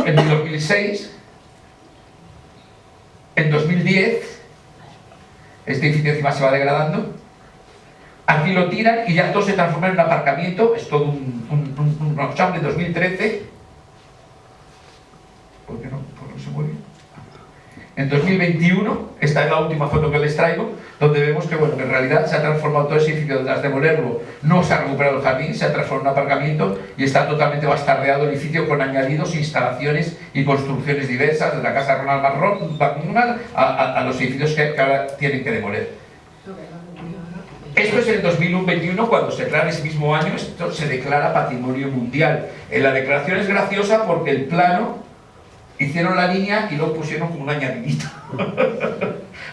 En 2006, en 2010, este edificio encima se va degradando. Aquí lo tiran y ya todo se transforma en un aparcamiento. Es todo un rockshop de 2013. ¿Por qué no se mueve? En 2021, esta es la última foto que les traigo, donde vemos que, bueno, en realidad se ha transformado todo ese edificio. Tras demolerlo, no se ha recuperado el jardín, se ha transformado en un aparcamiento y está totalmente bastardeado el edificio con añadidos, instalaciones y construcciones diversas, desde la casa de Ronald McDonald a los edificios que ahora tienen que demoler. Esto es el 2021, cuando se declara ese mismo año, esto se declara Patrimonio Mundial. La declaración es graciosa porque el plano hicieron la línea y luego pusieron como un añadidito.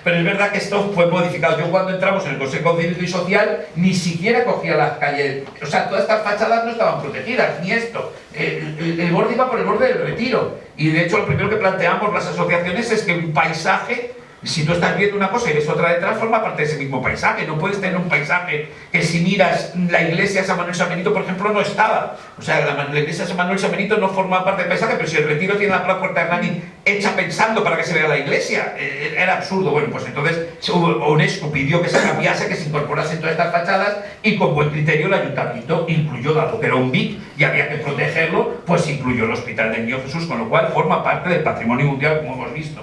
Pero es verdad que esto fue modificado. Yo cuando entramos en el Consejo Cívico y Social ni siquiera cogía las calles, o sea, todas estas fachadas no estaban protegidas, ni esto. El borde iba por el borde del Retiro. Y de hecho lo primero que planteamos las asociaciones es que un paisaje, si tú estás viendo una cosa y ves otra detrás, forma parte de ese mismo paisaje. No puedes tener un paisaje que si miras la iglesia de San Manuel San Benito, por ejemplo, no estaba. O sea, la iglesia de San Manuel San Benito no forma parte del paisaje, pero si el Retiro tiene la puerta Hernani hecha pensando para que se vea la iglesia, era absurdo. Bueno, pues entonces UNESCO pidió que se cambiase, que se incorporasen todas estas fachadas y con buen criterio el ayuntamiento incluyó, dado que era un BIC y había que protegerlo, pues incluyó el Hospital del Niño Jesús, con lo cual forma parte del Patrimonio Mundial, como hemos visto.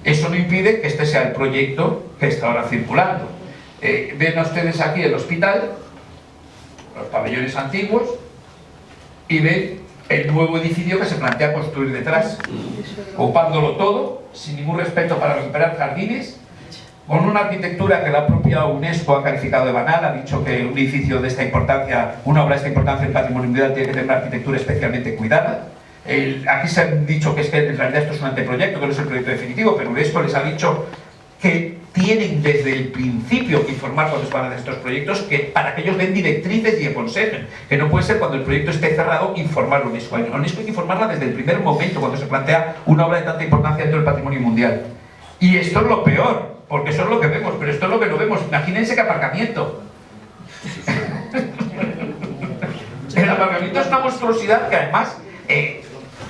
Eso no impide que este sea el proyecto que está ahora circulando. Ven ustedes aquí el hospital, los pabellones antiguos, y ven el nuevo edificio que se plantea construir detrás, ocupándolo todo, sin ningún respeto para recuperar jardines, con una arquitectura que la propia UNESCO ha calificado de banal, ha dicho que un edificio de esta importancia, una obra de esta importancia en patrimonio mundial tiene que tener una arquitectura especialmente cuidada. Aquí se han dicho que es que en realidad esto es un anteproyecto, que no es el proyecto definitivo, pero UNESCO les ha dicho que tienen desde el principio que informar cuando se van a hacer estos proyectos, que para que ellos den directrices y aconsejen, que no puede ser cuando el proyecto esté cerrado informar a UNESCO. A UNESCO hay que informarla desde el primer momento cuando se plantea una obra de tanta importancia dentro del patrimonio mundial. Y esto es lo peor, porque eso es lo que vemos, pero esto es lo que no vemos. Imagínense qué aparcamiento. El aparcamiento es una monstruosidad que además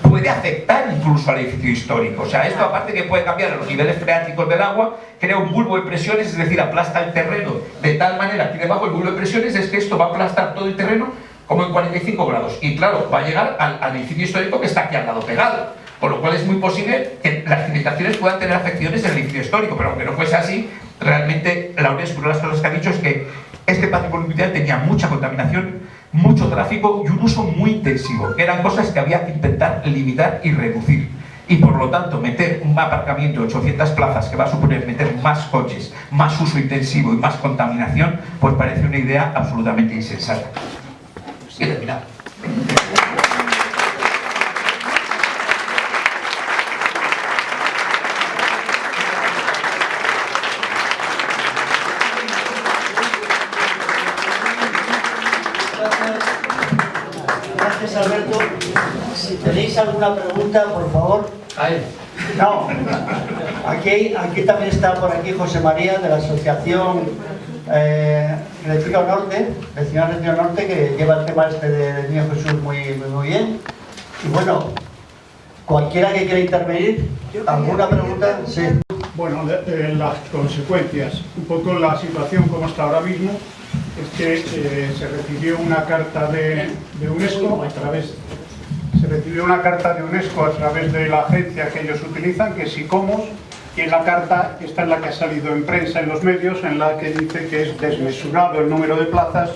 puede afectar incluso al edificio histórico. O sea, esto aparte que puede cambiar los niveles freáticos del agua, crea un bulbo de presiones, es decir, aplasta el terreno de tal manera, aquí debajo el bulbo de presiones es que esto va a aplastar todo el terreno como en 45 grados. Y claro, va a llegar al edificio histórico que está aquí al lado pegado. Por lo cual es muy posible que las cimentaciones puedan tener afecciones en el edificio histórico, pero aunque no fuese así, realmente la UNESCO, una de las cosas que ha dicho es que este patrimonio mundial tenía mucha contaminación, mucho tráfico y un uso muy intensivo, que eran cosas que había que intentar limitar y reducir. Y por lo tanto, meter un aparcamiento de 800 plazas que va a suponer meter más coches, más uso intensivo y más contaminación, pues parece una idea absolutamente insensata. Y he terminado. Gracias, Alberto. Si tenéis alguna pregunta, por favor. No. Aquí también está por aquí José María, de la asociación Retiro Norte, Vecinal Retiro Norte, que lleva el tema este del Niño Jesús muy bien. Y bueno, cualquiera que quiera intervenir, ¿alguna pregunta? Sí. Bueno, las consecuencias, un poco la situación como está ahora mismo, es que se recibió una carta de UNESCO a través de la agencia que ellos utilizan, que es ICOMOS, y en la carta, esta es la que ha salido en prensa, en los medios, en la que dice que es desmesurado el número de plazas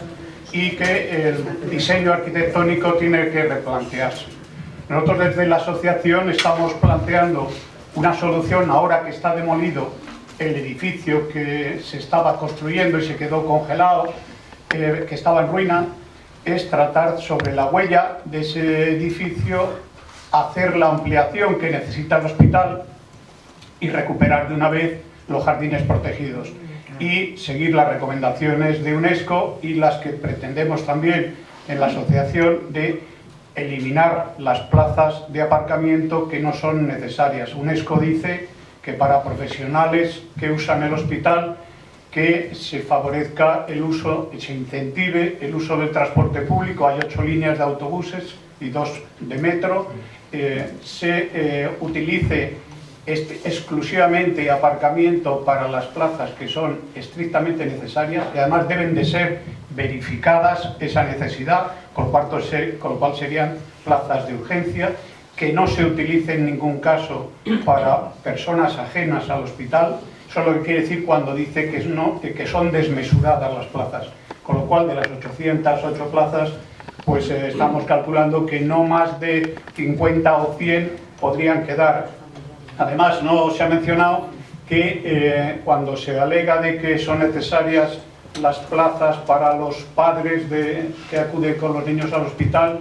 y que el diseño arquitectónico tiene que replantearse. Nosotros desde la asociación estamos planteando una solución ahora que está demolido el edificio que se estaba construyendo y se quedó congelado, que estaba en ruina, es tratar sobre la huella de ese edificio, hacer la ampliación que necesita el hospital y recuperar de una vez los jardines protegidos y seguir las recomendaciones de UNESCO y las que pretendemos también en la asociación de eliminar las plazas de aparcamiento que no son necesarias. UNESCO dice que para profesionales que usan el hospital, que se favorezca el uso, se incentive el uso del transporte público. Hay 8 líneas de autobuses y 2 de metro. Se utilice exclusivamente aparcamiento para las plazas que son estrictamente necesarias y además deben de ser verificadas esa necesidad, con lo cual serían plazas de urgencia, que no se utilice en ningún caso para personas ajenas al hospital. Eso es lo que quiere decir cuando dice que son desmesuradas las plazas, con lo cual de las 808 plazas pues estamos calculando que no más de 50 o 100 podrían quedar. Además, no se ha mencionado que cuando se alega de que son necesarias las plazas para los padres que acuden con los niños al hospital,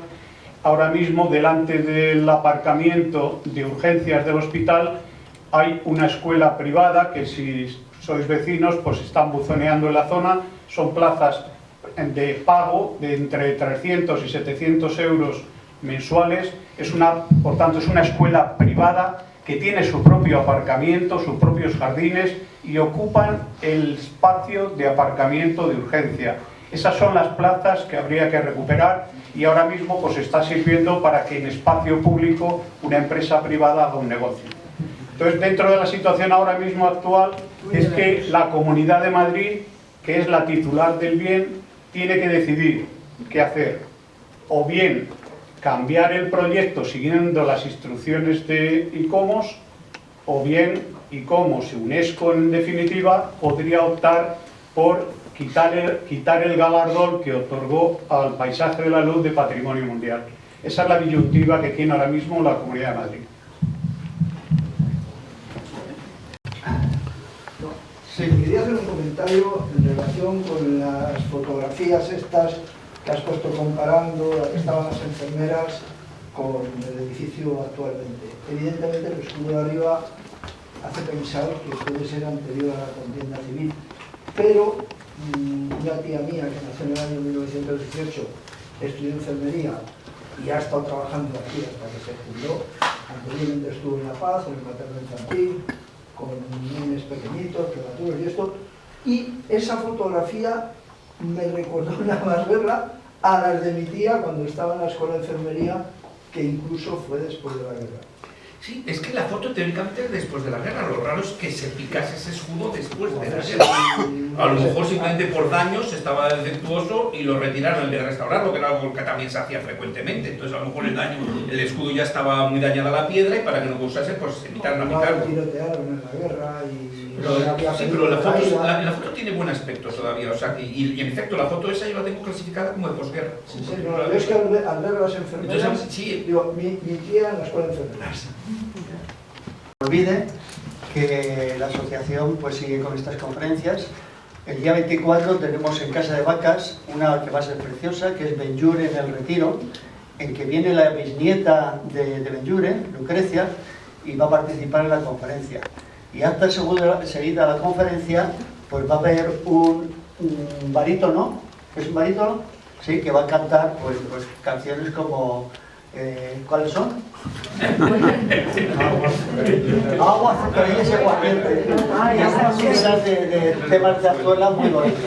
ahora mismo delante del aparcamiento de urgencias del hospital hay una escuela privada que, si sois vecinos, pues están buzoneando en la zona. Son plazas de pago de entre 300 y 700 euros mensuales. Por tanto, es una escuela privada que tiene su propio aparcamiento, sus propios jardines y ocupan el espacio de aparcamiento de urgencia. Esas son las plazas que habría que recuperar y ahora mismo pues está sirviendo para que en espacio público una empresa privada haga un negocio. Entonces, dentro de la situación ahora mismo actual, es que la Comunidad de Madrid, que es la titular del bien, tiene que decidir qué hacer. O bien cambiar el proyecto siguiendo las instrucciones de ICOMOS, o bien ICOMOS y UNESCO, en definitiva, podría optar por quitar el galardón que otorgó al Paisaje de la Luz de Patrimonio Mundial. Esa es la disyuntiva que tiene ahora mismo la Comunidad de Madrid. Sí, quería hacer un comentario en relación con las fotografías estas que has puesto comparando las que estaban las enfermeras con el edificio actualmente. Evidentemente el escudo de arriba hace pensar que puede ser anterior a la contienda civil, pero una tía mía que nació en el año 1918 estudió enfermería y ha estado trabajando aquí hasta que se jubiló. Anteriormente estuvo en La Paz, en el materno infantil, con niños pequeñitos, prematuros y esto, y esa fotografía me recordó nada más verla a las de mi tía cuando estaba en la escuela de enfermería, que incluso fue después de la guerra. Sí, es que la foto teóricamente es después de la guerra. Lo raro es que se picase ese escudo después de la guerra. A lo mejor simplemente por daños estaba defectuoso y lo retiraron en vez de restaurarlo, que era algo que también se hacía frecuentemente. Entonces a lo mejor el escudo ya estaba muy dañada la piedra y para que no causase, pues evitaron a picarlo. Tirotearon en la guerra y... Sí, pero la foto tiene buen aspecto todavía, o sea, y en efecto la foto esa yo la tengo clasificada como de posguerra. Sí, no, yo es que al ver las enfermeras, entonces, sí, digo, mi tía en la escuela de enfermeras. No olvide que la asociación pues sigue con estas conferencias. El día 24 tenemos en Casa de Vacas una que va a ser preciosa, que es Benlliure en el Retiro, en que viene la bisnieta de Benlliure, Lucrecia, y va a participar en la conferencia. Y acta seguida a la conferencia, pues va a haber un barítono, ¿es un barítono? Sí, que va a cantar pues canciones como... ¿cuáles son? Agua, azúcar y ese aguardiente. Y esas de temas de actualidad muy bonitos.